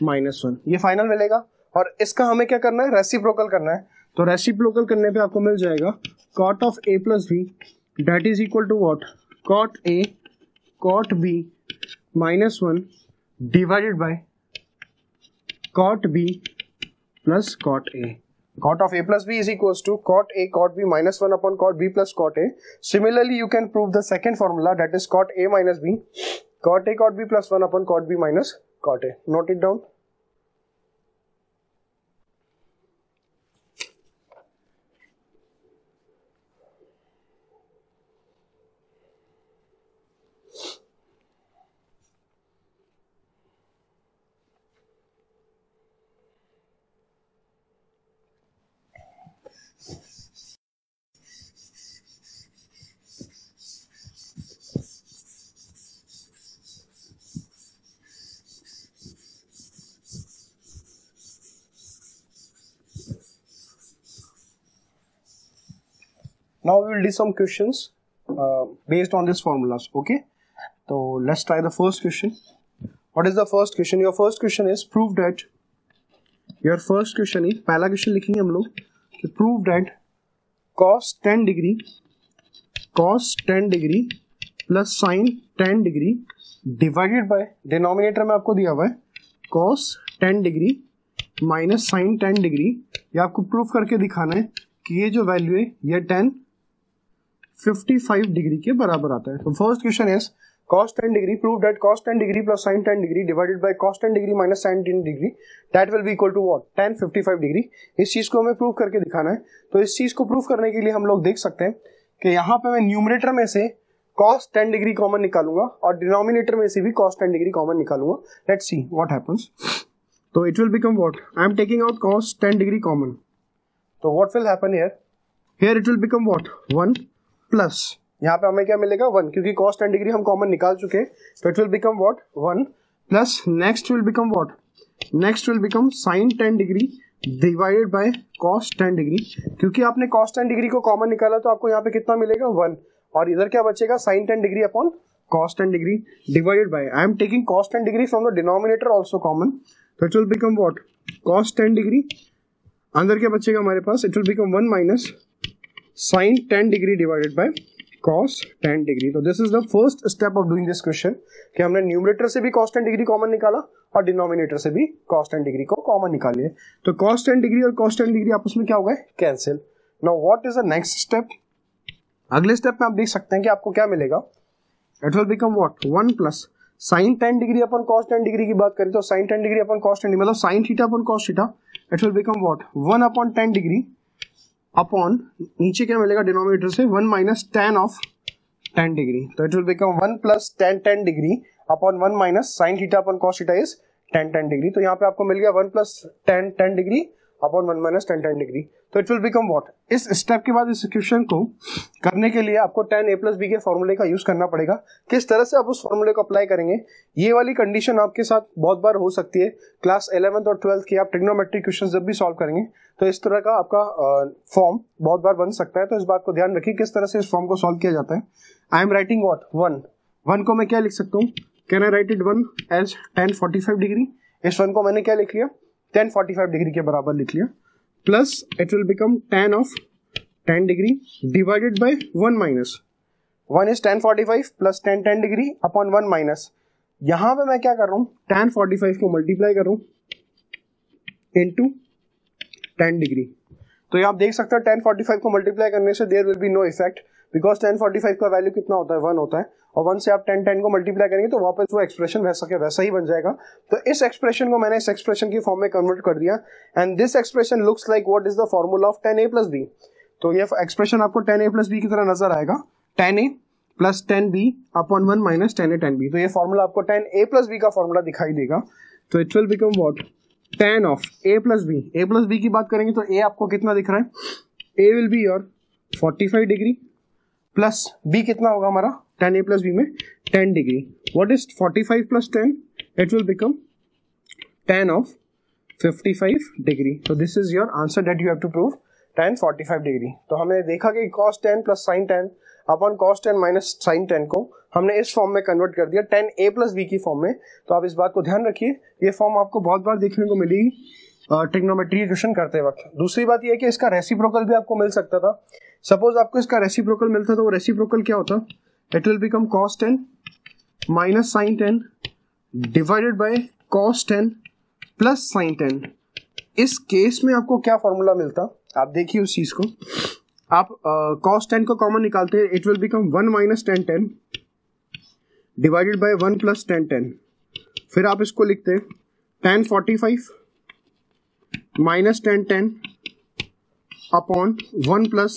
minus 1, ये फाइनल मिलेगा। और इसका हमें क्या करना है, रेसिप्रोकल करना है। तो रेसिप्रोकल करने पे आपको मिल जाएगा cot of A plus B that is equal to what, cot A cot B minus 1 divided by cot B plus cot A. Cot of a plus b is equals to cot a cot b minus 1 upon cot b plus cot a. Similarly, you can prove the second formula, that is cot a minus b, cot a cot b plus 1 upon cot b minus cot a. Note it down. Now we will do some questions based on these formulas. Okay, so let's try the first question. What is the first question? Your first question is prove that, your first question is, पहला question लिखेंगे हम लोग कि prove that cos 10 degree plus sin 10 degree divided by, denominator में आपको दिया हुआ है cos 10 degree minus sin 10 degree, ये आपको प्रूफ करके दिखाना है कि ये जो वैल्यू है ये 55 डिग्री के बराबर आता है। तो first question is cos 10 degree, prove that cos 10 degree plus sin 10 degree divided by cos 10 degree minus sin 10 degree that will be equal to what, tan 55 degree. इस चीज को हमें प्रूव करके दिखाना है। तो इस चीज को प्रूव करने के लिए हम लोग देख सकते हैं कि यहाँ पे मैं न्यूमरेटर में से cos 10 डिग्री कॉमन निकालूंगा और डिनोमिनेटर में से भी cos 10 डिग्री कॉमन निकालूंगा। Let's see what happens. तो it will become what, I am taking out cos 10 degree common, तो what will happen here it will become what 1 plus, यहाँ पे हमें क्या मिलेगा 1, क्योंकि cos 10 डिग्री हम कॉमन निकाल चुके हैं। तो it will become what 1 plus next will become what, next will become sin 10 degree divided by cos 10 degree, क्योंकि आपने cos 10 डिग्री को कॉमन निकाला तो आपको यहाँ पे कितना मिलेगा 1, और इधर क्या बचेगा sin 10 degree upon cos 10 degree divided by, I am taking cos 10 degree from the denominator also common, तो it will become what cos 10 degree, अंदर क्या बचेगा हमारे पास, it will become 1 minus sin 10 degree divided by cos 10 degree. तो this is the first step of doing this question कि हमने numerator से भी cos 10 डिग्री कॉमन निकाला और डिनोमिनेटर से भी cos 10 डिग्री को कॉमन निकालिए। तो cos 10 डिग्री और cos 10 डिग्री आपस में क्या हो गए, cancel. Now what is the next step, अगले स्टेप में आप देख सकते हैं कि आपको क्या मिलेगा, it will become what 1 plus sin 10 degree upon cos 10 degree की बात करें तो sin 10 डिग्री अपन cos 10 डिग्री मतलब sin theta upon cos theta, it will become what 1 upon 10 degree upon नीचे क्या मिलेगा डिनोमिनेटर से 1 माइनस tan ऑफ 10 डिग्री, तो it will become 1 plus tan 10 degree upon 1 minus sin theta upon cos theta is tan 10 degree. तो यहाँ पे आपको मिल गया 1 plus tan 10 degree upon 1 minus tan 10 degree, तो इट विल बिकम व्हाट। इस step के बाद इस इक्वेशन को करने के लिए आपको tan a प्लस बी के फॉर्मूले का यूज करना पड़ेगा। किस तरह से आप उस फॉर्मूले को अप्लाई करेंगे, ये वाली कंडीशन आपके साथ बहुत बार हो सकती है। क्लास 11th और 12th के आप ट्रिग्नोमेट्रिक क्वेश्चन जब भी सॉल्व करेंगे तो इस तरह का आपका फॉर्म बहुत बार बन सकता है। तो इस बात को ध्यान रखिए किस तरह से इस फॉर्म को सॉल्व किया जाता है। आई एम राइटिंग व्हाट 1 को मैं क्या लिख सकता हूँ, can I write it 1 as tan 45 degree, इस 1 को मैंने क्या लिख लिया tan 45 डिग्री के बराबर लिख लिया, plus it will become tan of 10 degree divided by 1 minus 1 is tan 45 plus tan 10 degree upon 1 minus, यहां पे मैं क्या कर रहा हूं tan 45 को मल्टीप्लाई कर रहा हूं इनटू 10 डिग्री। तो ये आप देख सकते हो tan 45 को मल्टीप्लाई करने से there will be no effect because 1045 का वैल्यू कितना होता है 1 होता है, और 1 से आप 10 को मल्टीप्लाई करेंगे तो वापस वो एक्सप्रेशन वैसा के वैसा ही बन जाएगा। तो इस एक्सप्रेशन को मैंने इस एक्सप्रेशन की फॉर्म में कन्वर्ट कर दिया, and this expression looks like what is the formula of 10a plus B. तो ये एक्सप्रेशन आपको 10a प्लस बी की तरह नजर आएगा, 10a plus 10b upon 1 minus 10a 10b। तो ये फॉर्मूला आपको 10a प्लस बी का फॉर्मूला दिखाई देगा। तो it will become what, tan of a plus B. a plus B की बात करेंगे तो a आपको कितना दिख रहा है, a will be your 45 degree plus b कितना होगा हमारा 10a प्लस b में 10 degree. What is 45 plus 10, it will become tan of 55 degree. तो this is your answer that you have to prove, tan 45 degree. तो हमने देखा कि cos 10 plus sin 10 upon cos 10 minus sin 10 को हमने इस form में कन्वर्ट कर दिया 10a प्लस b की फॉर्म में। तो आप इस बात को ध्यान रखिए, ये फॉर्म आपको बहुत बार देखने को मिलेगी ट्रिग्नोमेट्री के क्वेश्चन करते वक्त। दूसरी बात यह है कि इसका रेसिप्रोकल भी आपको मिल सकता था। सपोज आपको इसका रेसिप्रोकल मिलता तो वो रेसिप्रोकल क्या होता, it will become cos 10 minus sin 10 divided by cos 10 plus sin 10। इस केस में आपको क्या फॉर्मूला मिलता, आप देखिए उस चीज को। आप cos 10 को कॉमन निकालते हैं, it will become 1 minus 10 10 divided by 1 plus 10 10। फिर आप इसको लिखते हैं tan 45 minus 10 10 upon 1 plus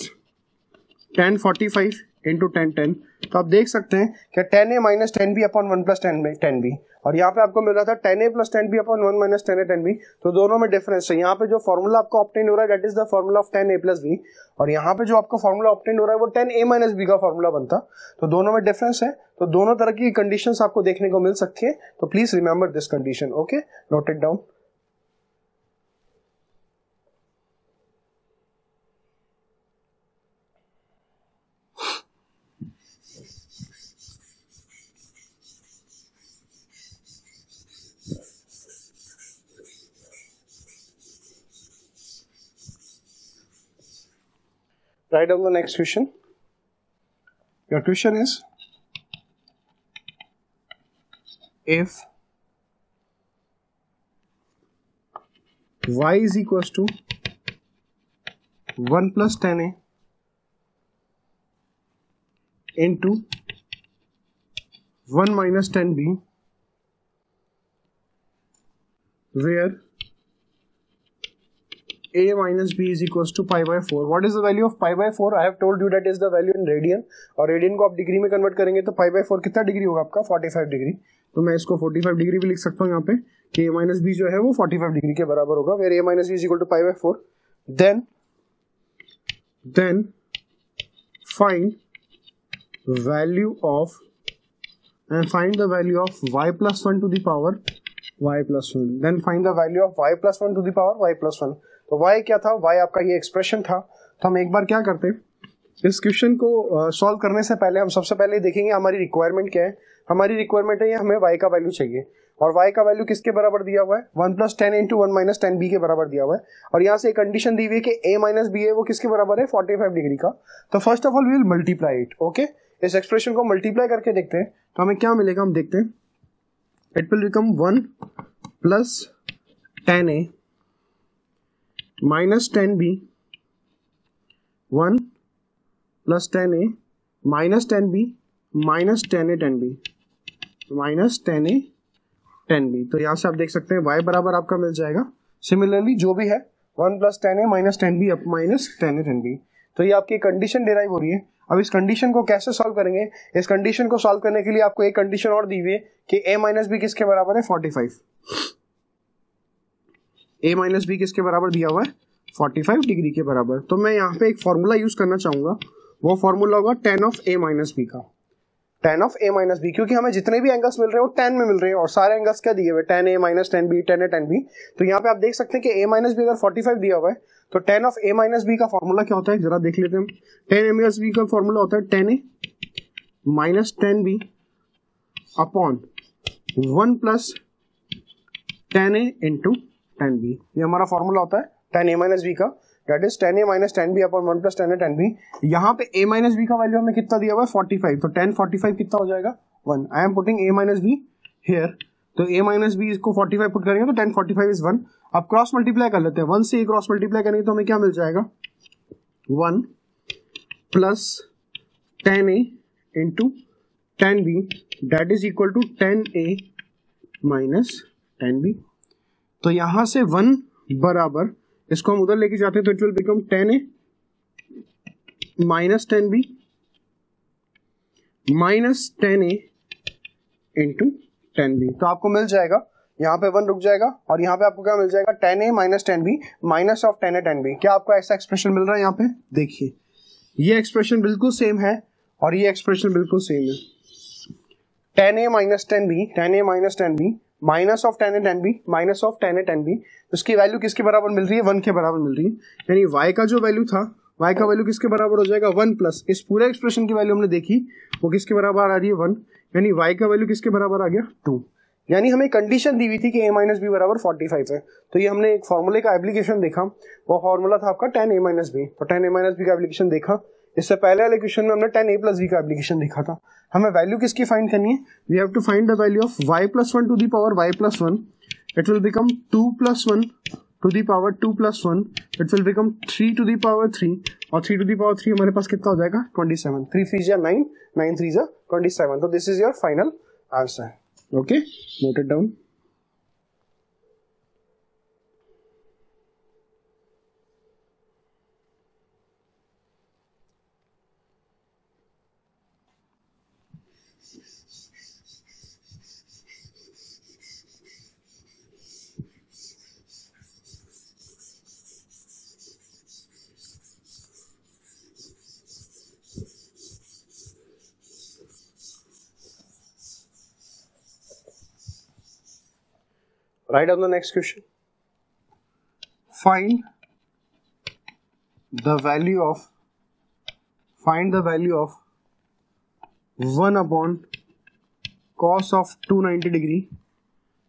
tan 45 into 10 10। तो आप देख सकते हैं कि 10a minus 10b upon 1 plus 10b, और यहाँ पे आपको मिल रहा था 10a plus 10b upon 1 minus 10a 10b। तो दोनों में डिफरेंस है। यहाँ पे जो फॉर्मूला आपको ऑब्टेन हो रहा है that is the formula of 10a plus b, और यहाँ पे जो आपको फॉर्मूला ऑब्टेन हो रहा है वो 10a माइनस b का फॉर्मूला बनता। तो दोनों में डिफरेंस है, तो दोनों तरह की कंडीशंस आपको देखने को मिल सकती है। तो please remember this condition, okay, note it down. Write down the next question. Your question is, if y is equals to 1 plus 10a into 1 minus 10b, where a minus b is equals to pi by 4. What is the value of pi by 4? I have told you that is the value in radian, और radian को आप degree में convert करेंगे तो pi by 4 कितना degree होगा आपका 45 degree. तो मैं इसको 45 डिग्री भी लिख सकता हूँ यहाँ पे कि a minus b जो है वो 45 डिग्री के बराबर होगा, where a minus b is equal to pi by 4. Then find value of y plus 1 to the power y plus 1. Then find the value of y plus 1 to the power y plus 1. तो y क्या था, y आपका ये expression था। तो हम एक बार क्या करते हैं, इस क्वेश्चन को सॉल्व करने से पहले हम सबसे पहले देखेंगे हमारी रिक्वायरमेंट क्या है। हमारी रिक्वायरमेंट है हमें y का वैल्यू चाहिए, और y का वैल्यू किसके बराबर दिया हुआ है 1 प्लस 10 इंटू 1 माइनस 10b के बराबर दिया हुआ है, और यहाँ से एक कंडीशन दी हुई है कि a माइनस b है वो किसके बराबर है 45 डिग्री का। तो first of all we will multiply it, okay. इस एक्सप्रेशन को मल्टीप्लाई करके देखते हैं तो हमें क्या मिलेगा, हम देखते हैं। It will become 1 plus 10a minus 10b, 1 plus 10a minus 10b minus 10a 10b minus 10a 10b। तो यहाँ से आप देख सकते हैं y बराबर आपका मिल जाएगा सिमिलरली जो भी है 1 plus 10a minus 10b up minus 10a 10b। तो ये आपकी कंडीशन डिराइव हो रही है। अब इस कंडीशन को कैसे सॉल्व करेंगे, इस कंडीशन को सॉल्व करने के लिए आपको एक कंडीशन और दी हुई है कि a माइनस b किसके बराबर है 45। a माइनस बी किसके बराबर दिया हुआ है 45 डिग्री के बराबर। तो मैं यहाँ पे एक फॉर्मूला यूज करना चाहूंगा, वो फॉर्मूला होगा tan of a minus B का, tan of a minus B, क्योंकि हमें जितने भी एंगल्स मिल रहे हैं वो tan में मिल रहे हैं, और सारे एंगल्स क्या दिए हुए tan a minus 10b tan a 10b। तो यहाँ पे आप देख सकते हैं कि a माइनस बी अगर 45 दिया हुआ है तो tan of a minus B का फॉर्मूला क्या होता है जरा देख लेते हैं हम। tan a माइनस बी का फॉर्मूला होता है tan a minus 10b upon 1 plus 10a into 10b। ये हमारा फॉर्मूला होता है tan a माइनस बी का, that is tan a minus 10b upon 1 plus 10a 10b। यहाँ पे a माइनस बी का वैल्यू हमें कितना दिया हुआ है 45, तो tan 45 कितना हो जाएगा 1। I am putting a minus be here, तो a माइनस बी इसको 45 पुट करेंगे तो tan 45 इज 1। अब क्रॉस मल्टीप्लाई कर लेते हैं, 1 से क्रॉस मल्टीप्लाई करेंगे तो हमें क्या मिल जाएगा 1 plus 10a into 10b that is equal to 10a minus 10b। तो यहां से 1 बराबर इसको हम उधर लेके जाते हैं तो it will become 10a minus 10b minus 10a into 10b। तो आपको मिल जाएगा यहाँ पे 1 रुक जाएगा और यहाँ पे आपको क्या मिल जाएगा 10a minus 10b minus of 10a 10b। क्या आपको ऐसा एक्सप्रेशन मिल रहा है यहाँ पे? देखिए ये एक्सप्रेशन बिल्कुल सेम है और ये एक्सप्रेशन बिल्कुल सेम है। 10a minus 10b 10a minus 10b minus of 10a 10b minus of 10a 10b। उसकी वैल्यू किसके बराबर मिल रही है? 1 के बराबर मिल रही है। यानी y का जो वैल्यू था y का वैल्यू किसके बराबर हो जाएगा? 1 प्लस इस पूरे एक्सप्रेशन की वैल्यू हमने देखी वो किसके बराबर आ रही है? 1। यानी y का वैल्यू किसके बराबर आ गया? 2। यानी हमें कंडीशन दी हुई थी कि a माइनस बी बराबर 45 है। तो ये हमने एक फॉर्मूले का एप्लीकेशन देखा, वो फॉर्मूला था आपका 10a माइनस बी। तो 10a माइनस बी का एप्लीकेशन देखा। इससे पहले वाले क्वेश्चन में हमने 10a प्लस बी का एप्लीकेशन देखा था। हमें वैल्यू किसकी फाइंड करनी है? We have to find the value of y plus 1 to the power y plus 1। It will become 2 plus 1 to the power 2 plus 1। It will become 3 to the power 3 और 3 to the power 3 हमारे पास कितना हो जाएगा? 27। 3 3 जा 9, 9 3 जा 27। तो this is your final answer. Okay, note it down. Write down the next question. Find the value of 1 upon cos of 290 degree,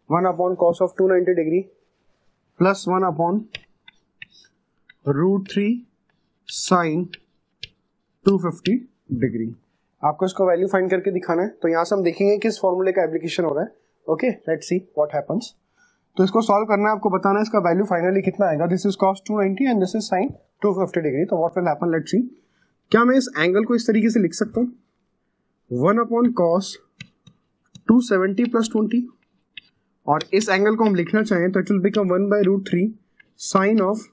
1 upon cos of 290 degree plus 1 upon root 3 sin 250 degree. आपको इसको value find करके दिखाना है। तो यहां से हम देखेंगे किस फॉर्मूले का एप्लीकेशन हो रहा है। Okay, let's see what happens. तो इसको सॉल्व करना है, आपको बताना है इसका वैल्यू फाइनली कितना आएगा। This is cos 290 and this is sin 250 degree. तो what will happen, let's see. क्या मैं इस एंगल को इस तरीके से लिख सकता हूँ? 1 अपॉन cos 270 प्लस 20 और इस एंगल को हम लिखना चाहें तो it will become 1 by root 3 sine of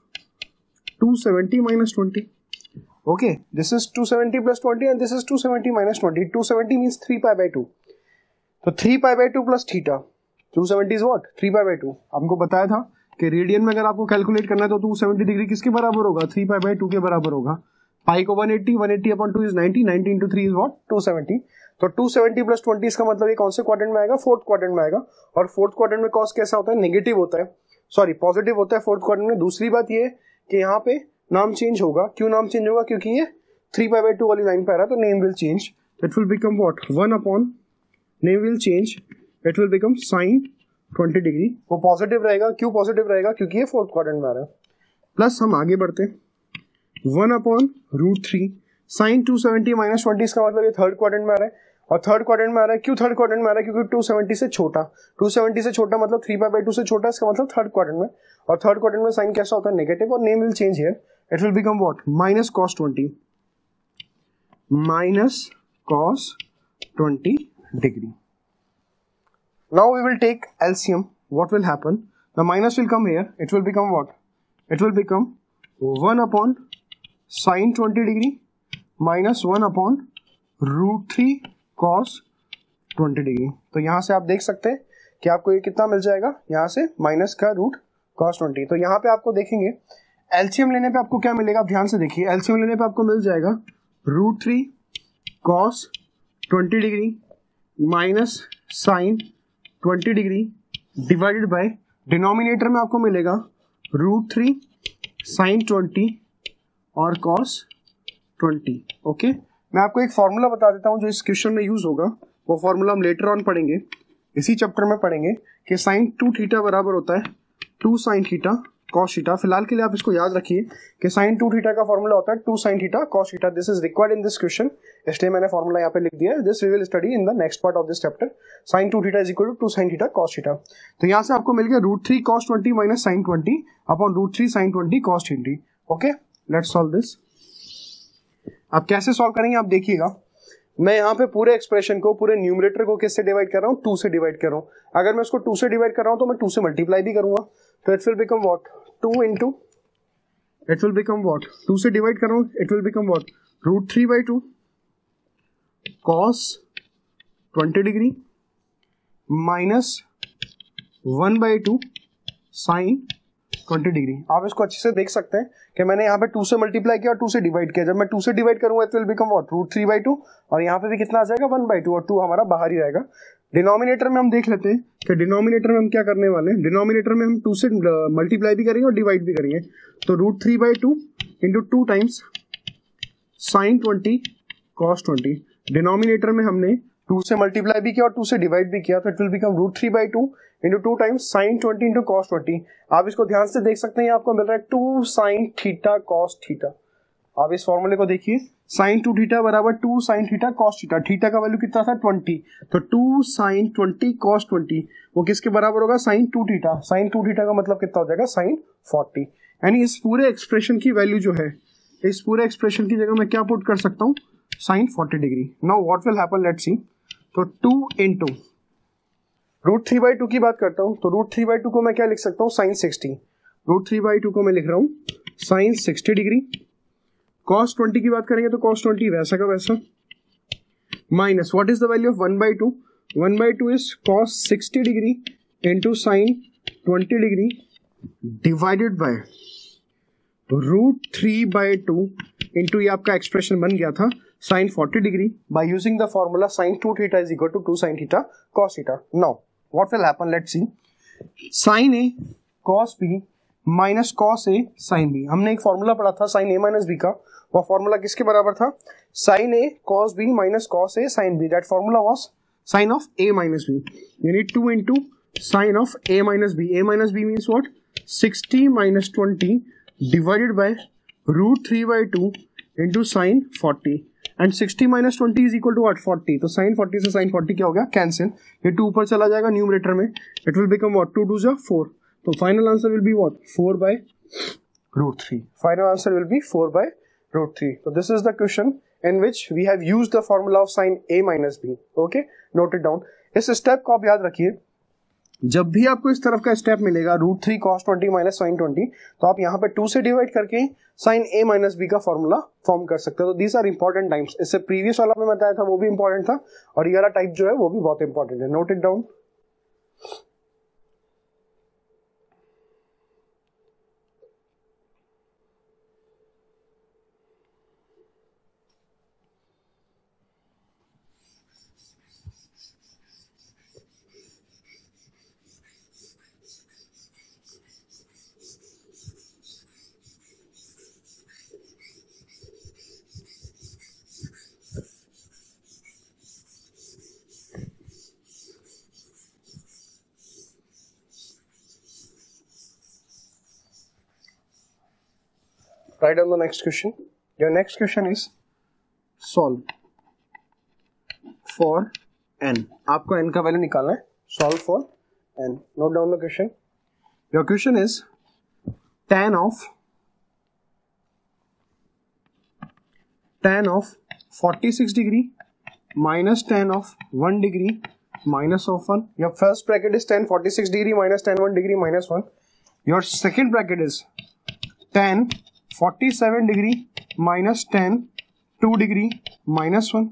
270 minus 20। Okay, this is 270 plus 20 and this is 270 minus 20। 270 means 3 pi by 2। तो 3 pi by 2 plus theta 270 is what? 3 pi by 2। हमको बताया था कि रेडियन में अगर आपको कैलकुलेट करना है तो 270 डिग्री किसके बराबर होगा? 3 पाई बाय 2 के बराबर होगा। पाई को 180, 180 upon 2 is 90, 90 into 3 is what? 270। तो 270 प्लस 20 इसका मतलब ये कौन से क्वाड्रेंट में आएगा? फोर्थ क्वाड्रेंट में आएगा। और फोर्थ क्वाड्रेंट में कॉस कैसा होता है? नेगेटिव होता है, सॉरी पॉजिटिव होता है फोर्थ क्वाड्रेंट में। दूसरी बात ये कि यहाँ पे नाम चेंज होगा। क्यों नाम चेंज होगा? क्योंकि ये 3 पाई बाय 2 वाली लाइन पे आ रहा है, तो name will change. It will become what? 1 upon name will change, it will become sign 20 degree. वो पॉजिटिव रहेगा। क्यों पॉजिटिव रहेगा? क्योंकि ये फोर्थ क्वाड्रेंट में आ रहा है। प्लस हम आगे बढ़ते हैं, 1 अपॉन रूट 3 साइन 270 माइनस 20। इसका मतलब ये थर्ड क्वाड्रेंट में आ रहा है। और थर्ड क्वाड्रेंट में आ रहा है, क्यों थर्ड क्वाड्रेंट में आ रहा है? क्योंकि 270 से छोटा, 270 से छोटा मतलब 3 पाई बाय 2 से छोटा, इसका मतलब थर्ड क्वाड्रेंट में। और थर्ड क्वाड्रेंट में साइन कैसा होता है? नेगेटिव। और name will change here, it will become what? Minus cos 20 minus cos 20 degree. Now we will take LCM. What will happen? The minus will come here. It will become what? It will become 1 upon sin 20 degree minus 1 upon root 3 cos 20 degree. तो यहाँ से आप देख सकते हैं कि आपको ये कितना मिल जाएगा, यहाँ से माइनस का रूट cos 20। तो यहाँ पे आपको देखेंगे एलसीएम लेने पे आपको क्या मिलेगा, आप ध्यान से देखिए। एलसीएम लेने पे आपको मिल जाएगा root 3 cos 20 degree minus sine 20 degree divided by denominator में आपको मिलेगा रूट 3 साइन 20 और cos 20। ओके, मैं आपको एक फॉर्मूला बता देता हूं जो इस क्वेश्चन में यूज होगा। वो फॉर्मूला हम लेटर ऑन पढ़ेंगे, इसी चैप्टर में पढ़ेंगे कि साइन 2 थीटा बराबर होता है 2 साइन थीटा cos थीटा। फिलहाल के लिए आप इसको याद रखिए कि साइन 2 थीटा का फॉर्मूला होता है 2 sine theta cos theta. This is required in this question, इसलिए मैंने फॉर्मूला यहाँ पे लिख दिया है। This we will study in the next part of this chapter. Sine 2 theta is equal to 2 sine theta cos theta. तो यहाँ से आपको मिल गया root 3 cos 20 minus sine 20 upon root 3 sine 20 cos 20। Okay, let's solve this. आप कैसे solve करेंगे आप देखिएगा। मैं यहाँ पे पूरे एक्सप्रेशन को, पूरे न्यूमरेटर को किससे डिवाइड कर रहा हूँ, 2 से डिवाइड कर रहा हूँ। अगर मैं उसको 2 से डिवाइड कर रहा हूँ तो मैं 2 से मल्टीप्लाई भी करूंगा, तो it will become what, 2 into, it will become what, 2 से डिवाइड कर रहा हूँ, it will become what, √3/2 cos 20 degree minus 1/2 sine 20 degree. आप इसको अच्छे से देख सकते हैं कि मैंने यहाँ पे 2 से मल्टीप्लाई किया और 2 से डिवाइड किया। जब मैं 2 से डिवाइड करूंगा इट विल बिकम व्हाट, √3/2, और यहाँ पे भी कितना आ जाएगा, 1/2, और 2 हमारा बाहर ही रहेगा। डिनोमिनेटर में हम देख लेते हैं कि डिनोमिनेटर में हम क्या करने वाले हैं। डिनोमिनेटर में हम 2 से मल्टीप्लाई भी करेंगे और डिवाइड भी करेंगे, तो √3/2 into 2 times sign 20 cos 20। Denominator में हमने 2 से मल्टीप्लाई भी किया और 2 से डिवाइड भी किया, तो it will become √3/2 into 2 times sign 20 into cos 20। आप इसको ध्यान से देख सकते हैं, आपको मिल रहा है 2 sin थीटा cos थीटा। आप इस फॉर्मूले को देखिए, sin 2 थीटा बराबर 2 sin theta cos theta. Theta का वैल्यू कितना था, 20, तो 2 sin 20 cos 20 वो किसके बराबर होगा, sin 2 थीटा। sin 2 थीटा का मतलब कितना हो जाएगा, sin 40। यानी इस पूरे एक्सप्रेशन की वैल्यू जो है, इस पूरे एक्सप्रेशन की जगह मैं क्या पुट कर सकता हूँ, sin 40 degree. Now what will happen, let's सी। तो 2 इंटू √3/2 की बात करता हूं, तो √3/2 को मैं क्या लिख सकता हूं, sin 60। √3/2 को मैं लिख रहा हूं sin 60 डिग्री। cos 20 की बात करेंगे तो cos 20 वैसा का वैसा, minus what is the value of 1/2, 1/2 is cos 60 degree into sin 20 degree divided by √3/2 into, ये आपका एक्सप्रेशन बन गया था sin 40 degree by using the formula sin 2 theta is equal to 2 sin theta cos theta. Now what will happen, let's see. sin A cos B minus cos A sin B। हमने एक formula पढ़ा था sin A minus B का, वो formula किसके बराबर था, sin A cos B minus cos A sin B। That formula was sin of A minus B, यानी 2 इंटू sin of A minus B। A minus B means what, 60 minus 20 divided by √3/2 into sin 40, and 60 minus 20 is equal to what, 40। तो sin 40 से sin 40 क्या हो गया, cancel. ये 2 ऊपर चला जाएगा न्यूमरेटर में, इट विल बिकम व्हाट, 2 2 4। तो final answer will be what, 4/√3। Final answer will be 4/√3। तो this is the question in which we have used the formula of sin A minus B. Okay, note it down. इस step को आप याद रखिए, जब भी आपको इस तरफ का स्टेप मिलेगा √3 cos 20 माइनस sin 20, तो आप यहाँ पे 2 से डिवाइड करके sin A माइनस B का फॉर्मूला फॉर्म कर सकते हो। तो दीज आर इंपॉर्टेंट टाइम्स। इससे प्रीवियस वाला में बताया था वो भी इंपॉर्टेंट था, और ये वाला टाइप जो है वो भी बहुत इंपॉर्टेंट है। Note it down. Write down the next question. Your next question is solve for n. आपको n का वैल्यू निकालना है। Solve for n. Note down the question. Your question is tan of 46 degree minus tan of 1 degree minus of 1. Your first bracket is tan 46 degree minus tan 1 degree minus 1. Your second bracket is tan 47 degree minus tan 2 degree minus 1.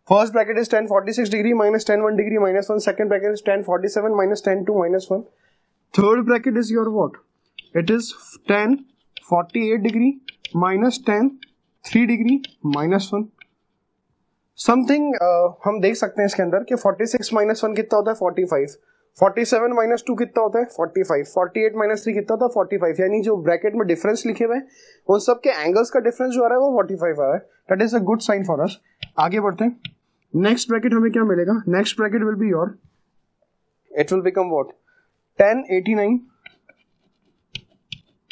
First bracket is tan 46 degree minus tan 1 degree minus 1. Second bracket is tan 47 minus tan 2 minus 1. Third bracket is your what? It is tan 48 degree minus tan 3 degree minus 1. Something हम देख सकते हैं इसके अंदर कि 46 minus 1 कितना होता है 45, 47 माइनस 2 कितना होता है 45, 48 माइनस 3 कितना होता है 45। यानी जो ब्रैकेट में डिफरेंस लिखे हुए हैं उन सब के एंगल्स का डिफरेंस जो आ रहा है वो 45 आ रहा है। That is a good sign for us. आगे बढ़ते हैं। नेक्स्ट ब्रैकेट हमें क्या मिलेगा? Next bracket will be your, it will become what, tan 89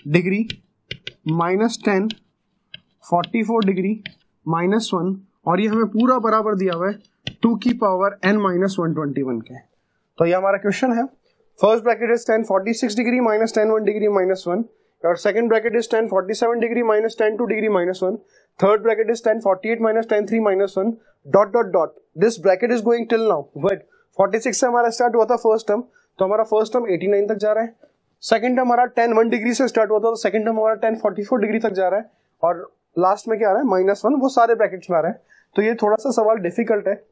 degree minus tan 44 degree minus 1, और ये हमें पूरा बराबर दिया हुआ है 2 की पावर n माइनस 121 के। तो ये हमारा क्वेश्चन है। First bracket is tan 46 degree minus tan 1 degree minus 1 और second bracket is tan 47 degree minus tan 2 degree minus 1, third bracket is tan 48 minus tan 3 minus 1 dot dot dot, this bracket is going till now, but 46 से हमारा start हुआ था first term, तो हमारा first term 89 तक जा रहा है, सेकंड टर्म हमारा tan 1 डिग्री से स्टार्ट हुआ था, तो सेकंड टर्म हमारा tan 44 डिग्री तक जा रहा है, और लास्ट में क्या आ रहा है -1, वो सारे ब्रैकेट्स में आ रहा है। तो ये थोड़ा सा सवाल डिफिकल्ट है,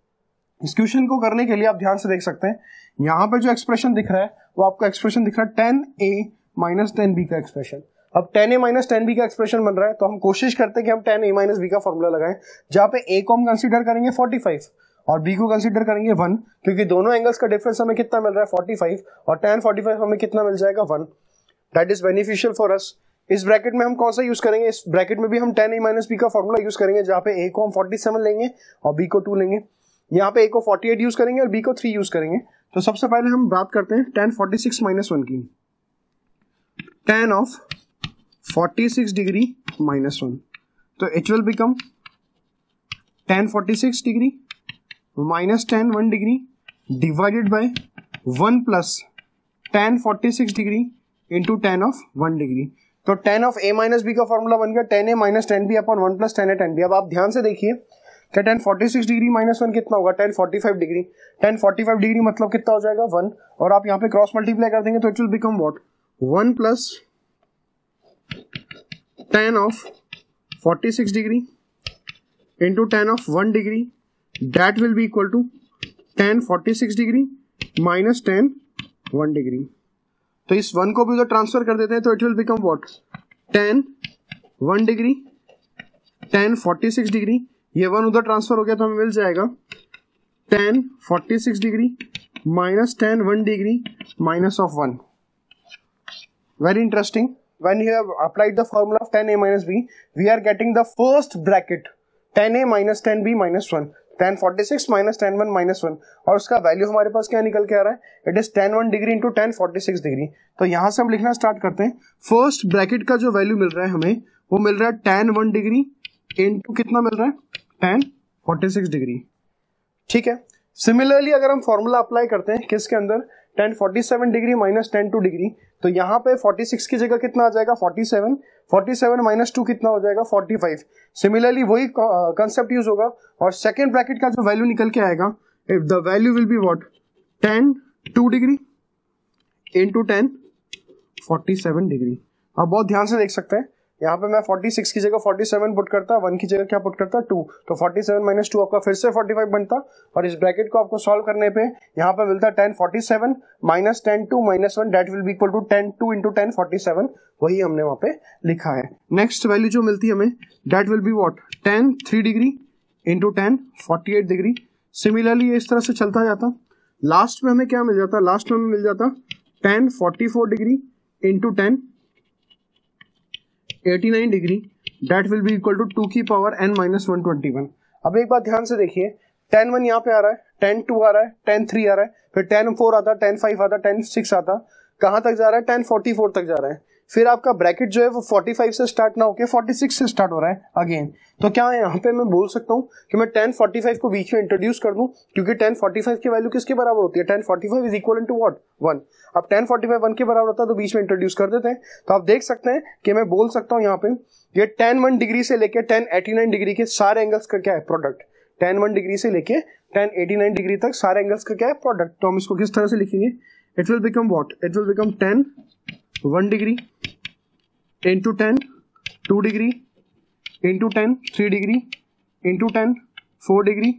इस क्वेश्चन को करने के लिए आप ध्यान से देख सकते हैं, यहाँ पे जो एक्सप्रेशन दिख रहा है वो आपको एक्सप्रेशन दिख रहा है tan A minus tan B का एक्सप्रेशन। अब tan A minus tan B का एक्सप्रेशन बन रहा है, तो हम कोशिश करते हैं कि हम tan A माइनस B का फॉर्मूला लगाएं, जहां पे A को हम कंसीडर करेंगे 45 और B को कंसीडर करेंगे 1, क्योंकि दोनों एंगल्स का डिफरेंस हमें कितना मिल रहा है 45, और tan 45 हमें कितना मिल जाएगा 1, that is beneficial for us. इस ब्रैकेट में हम कौन सा यूज करेंगे, इस ब्रैकेट में भी हम tan A माइनस B का फॉर्मूला यूज करेंगे, जहां पे A को हम 47 लेंगे और B को 2 लेंगे, यहाँ पे A को 48 यूज करेंगे और B को 3 यूज करेंगे। तो सबसे पहले हम बात करते हैं tan 46 माइनस 1 की, tan ऑफ 46 डिग्री माइनस 1, तो it will become tan 46 degree minus tan 1 degree divided by 1 plus tan 46 degree into tan of 1 degree. तो tan of A minus B का फॉर्मूला बन गया tan A minus tan B upon 1 plus tan A tan B। अब आप ध्यान से देखिए क्या tan 46 डिग्री माइनस 1 कितना होगा, tan 45 डिग्री, tan 45 डिग्री मतलब कितना हो जाएगा 1, और आप यहाँ पे क्रॉस मल्टीप्लाई कर देंगे तो it will become what 1 plus tan of 46 degree into tan of 1 degree, that will be equal to tan 46 degree minus tan 1 degree. तो इस 1 को भी उधर ट्रांसफर कर देते हैं, तो it will become what tan 1 degree tan 46 degree, ये 1 उधर ट्रांसफर हो गया तो हमें मिल जाएगा tan 46 degree minus tan 1 degree minus of 1। Very interesting, when you have applied the formula of tan A minus B, we are getting the first bracket tan A minus tan B minus 1, tan 46 minus tan 1 minus 1, और उसका value हमारे पास क्या निकल के आ रहा है, it is tan 1 degree into tan 46 degree. तो यहां से हम लिखना स्टार्ट करते हैं, फर्स्ट ब्रैकेट का जो वैल्यू मिल रहा है हमें वो मिल रहा है tan 1 डिग्री इंटू कितना मिल रहा है tan 46 डिग्री, ठीक है। सिमिलरली अगर हम फॉर्मूला अप्लाई करते हैं किसके अंदर, tan 47 degree minus tan 2 degree, तो यहाँ पे 46 की जगह कितना आ जाएगा 47, 47 माइनस 2 कितना हो जाएगा 45। सिमिलरली वही कंसेप्ट यूज होगा, और सेकेंड ब्रैकेट का जो वैल्यू निकल के आएगा, if the value will be what tan 2 degree into tan 47 degree. अब बहुत ध्यान से देख सकते हैं, यहाँ पे मैं 46 की जगह 47 पुट करता, 1 की जगह क्या पुट करता 2, तो 47 माइनस 2 आपका फिर से 45 बनता, और इस ब्रैकेट को आपको सॉल्व करने पे यहाँ पे मिलता tan 47 minus tan 2 minus 1, that will be equal to tan 2 into tan 47, वही हमने वहाँ पे लिखा है। नेक्स्ट वैल्यू जो मिलती है हमें, that will be what tan 3 degree into tan 48 degree. Similarly इस तरह से चलता जाता, लास्ट में हमें क्या मिल जाता, लास्ट में हमें मिल जाता tan 44 degree into tan 89 degree, that will be equal to 2 की पावर n माइनस 121। अब एक बात ध्यान से देखिए, tan 1 यहाँ पे आ रहा है, tan 2 आ रहा है, tan 3 आ रहा है, फिर tan 4 आता, tan 5 आता, tan 6 आता, कहाँ तक जा रहा है tan 44 तक जा रहा है। फिर आपका ब्रैकेट जो है वो 45 से स्टार्ट ना होकर 46 से स्टार्ट हो रहा है अगेन। तो क्या यहाँ पे मैं बोल सकता हूँ कि मैं tan 45 को बीच में इंट्रोड्यूस कर दूं, क्योंकि tan 45 की वैल्यू किसके बराबर होती है, tan 45 is equal to what 1। अब tan 45 1 के बराबर होता है तो बीच में इंट्रोड्यूस कर देते हैं। तो आप देख सकते हैं कि मैं बोल सकता हूँ यहाँ पे ये tan 1 डिग्री से लेके tan 89 डिग्री के सारे एंगल्स का क्या है प्रोडक्ट, tan 1 डिग्री से लेके tan 89 डिग्री तक सारे एंगल्स का क्या है प्रोडक्ट। तो हम इसको किस तरह से लिखेंगे, it will become what, it will become tan 1 degree into tan 2 degree into tan 3 degree into tan 4 degree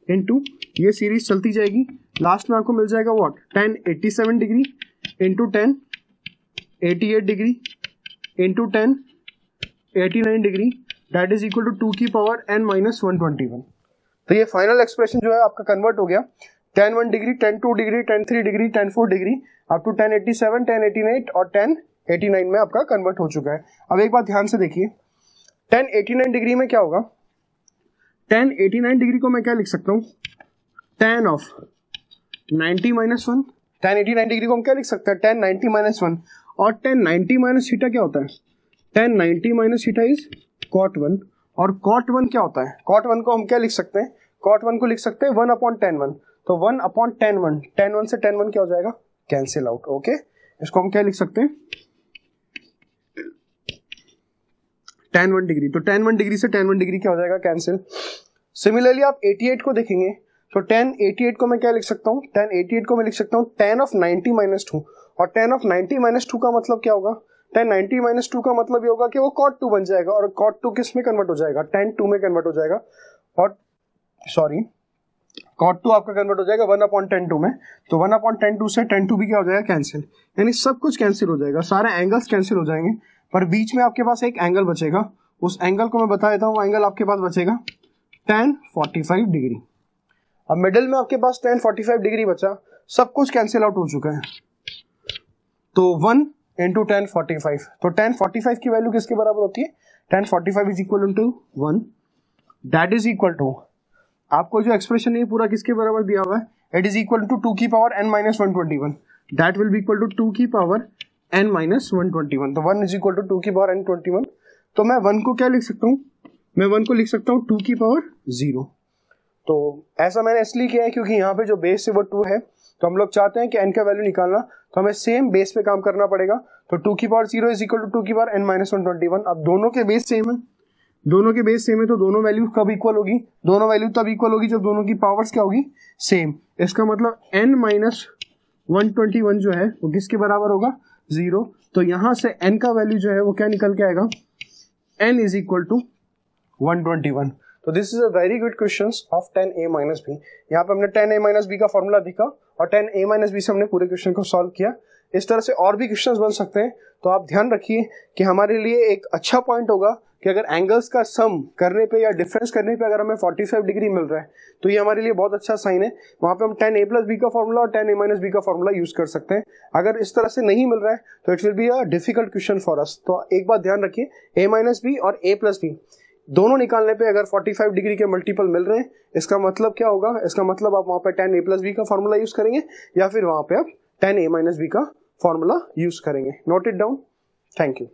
into, ये सीरीज चलती जाएगी, लास्ट में आपको मिल जाएगा what tan 87 degree into tan 88 degree into tan 89 degree, that is equal to 2 की power n minus 121। तो ये फाइनल एक्सप्रेशन जो है आपका कन्वर्ट हो गया, tan 1 degree, tan 2 degree, tan 3 degree, tan 4 degree, up to tan 87, tan 88 और tan 89 में आपका कन्वर्ट हो चुका है। अब एक बात ध्यान से देखिए, tan 89 डिग्री में क्या होगा, tan 89 डिग्री को मैं क्या लिख सकता हूँ, tan of 90 minus 1, tan 89 degree को हम क्या लिख सकते हैं tan 90 माइनस 1, और tan 90 माइनस थीटा क्या होता है, tan 90 minus theta is cot 1, और cot 1 क्या होता है, cot 1 को हम क्या लिख सकते हैं, cot 1 को लिख सकते हैं 1 अपॉन tan 1, तो 1 अपॉन tan 1, tan 1 से tan 1 क्या हो जाएगा कैंसिल आउट। ओके, इसको हम क्या लिख सकते हैं tan 1 डिग्री, तो tan 1 डिग्री से tan 1 डिग्री क्या हो जाएगा, कैंसिल। सिमिलरली आप 88 को देखेंगे तो tan 88 को मैं क्या लिख सकता हूँ, tan 88 को मैं लिख सकता हूँ tan of 90 minus 2, और tan of 90 minus 2 का मतलब क्या होगा, tan 90 minus 2 का मतलब ये होगा कि वो cot 2 बन जाएगा, और cot 2 किस में कन्वर्ट हो जाएगा, tan 2 में कन्वर्ट हो जाएगा, और सॉरी cot 2 आपका कन्वर्ट हो जाएगा 1/tan 2 में, तो 1/tan 2 से tan 2 भी क्या हो जाएगा, कैंसिल। यानी सब कुछ कैंसिल हो जाएगा, सारे एंगल्स कैंसिल हो जाएंगे, पर बीच में आपके पास एक एंगल बचेगा, उस एंगल को मैं बता देता हूँ, एंगल आपके पास बचेगा tan 45 डिग्री। अब मिडिल में आपके पास tan 45 डिग्री बचा, सब कुछ कैंसिल आउट हो चुका है, तो 1 इंटू tan 45, तो tan 45 की वैल्यू किसके बराबर होती है, tan 45 is equal to 1, that is equal to, आपको जो एक्सप्रेशन है पूरा किसके बराबर दिया हुआ है, इट इज इक्वल टू 2 की power n minus 121, that will be equal to 2 की पावर n माइनस 121, तो 1 इज इक्वल टू 2 की पावर n 21, तो मैं 1 को क्या लिख सकता हूँ, मैं 1 को लिख सकता हूँ 2 की पावर 0। तो ऐसा मैंने इसलिए किया है क्योंकि यहाँ पे जो बेस है वो 2 है, तो हम लोग चाहते हैं कि n का वैल्यू निकालना, तो हमें सेम बेस पे काम करना पड़ेगा, तो 2 की पावर 0 इज इक्वल टू 2 की पावर n माइनस 121। अब दोनों के बेस सेम है, दोनों के बेस सेम है, तो दोनों वैल्यू कब इक्वल होगी, दोनों वैल्यू तब इक्वल होगी जब दोनों की पावर्स क्या होगी, सेम। इसका मतलब n माइनस 121 जो है वो किसके बराबर होगा, 0, तो यहाँ से n का वैल्यू जो है वो क्या निकल के आएगा, n इज इक्वल टू 121। तो this is a very good question of tan a minus B. यहाँ पे हमने tan a माइनस बी का फॉर्मूला देखा और tan a माइनस बी से हमने पूरे क्वेश्चन को सॉल्व किया। इस तरह से और भी क्वेश्चंस बन सकते हैं, तो आप ध्यान रखिए कि हमारे लिए एक अच्छा पॉइंट होगा कि अगर एंगल्स का सम करने पे या डिफरेंस करने पे अगर हमें 45 डिग्री मिल रहा है तो ये हमारे लिए बहुत अच्छा साइन है। वहां पे हम tan a प्लस बी का फॉर्मूला और tan a माइनस बी का फॉर्मूला यूज कर सकते हैं। अगर इस तरह से नहीं मिल रहा है तो it will be a difficult question for us. तो एक बात ध्यान रखिए, a माइनस बी और a प्लस बी दोनों निकालने पे अगर 45 डिग्री के मल्टीपल मिल रहे हैं, इसका मतलब क्या होगा, इसका मतलब आप वहां पे tan a प्लस बी का फॉर्मूला यूज करेंगे या फिर वहां पे आप tan a माइनस बी का फॉर्मूला यूज करेंगे। Note it down. Thank you.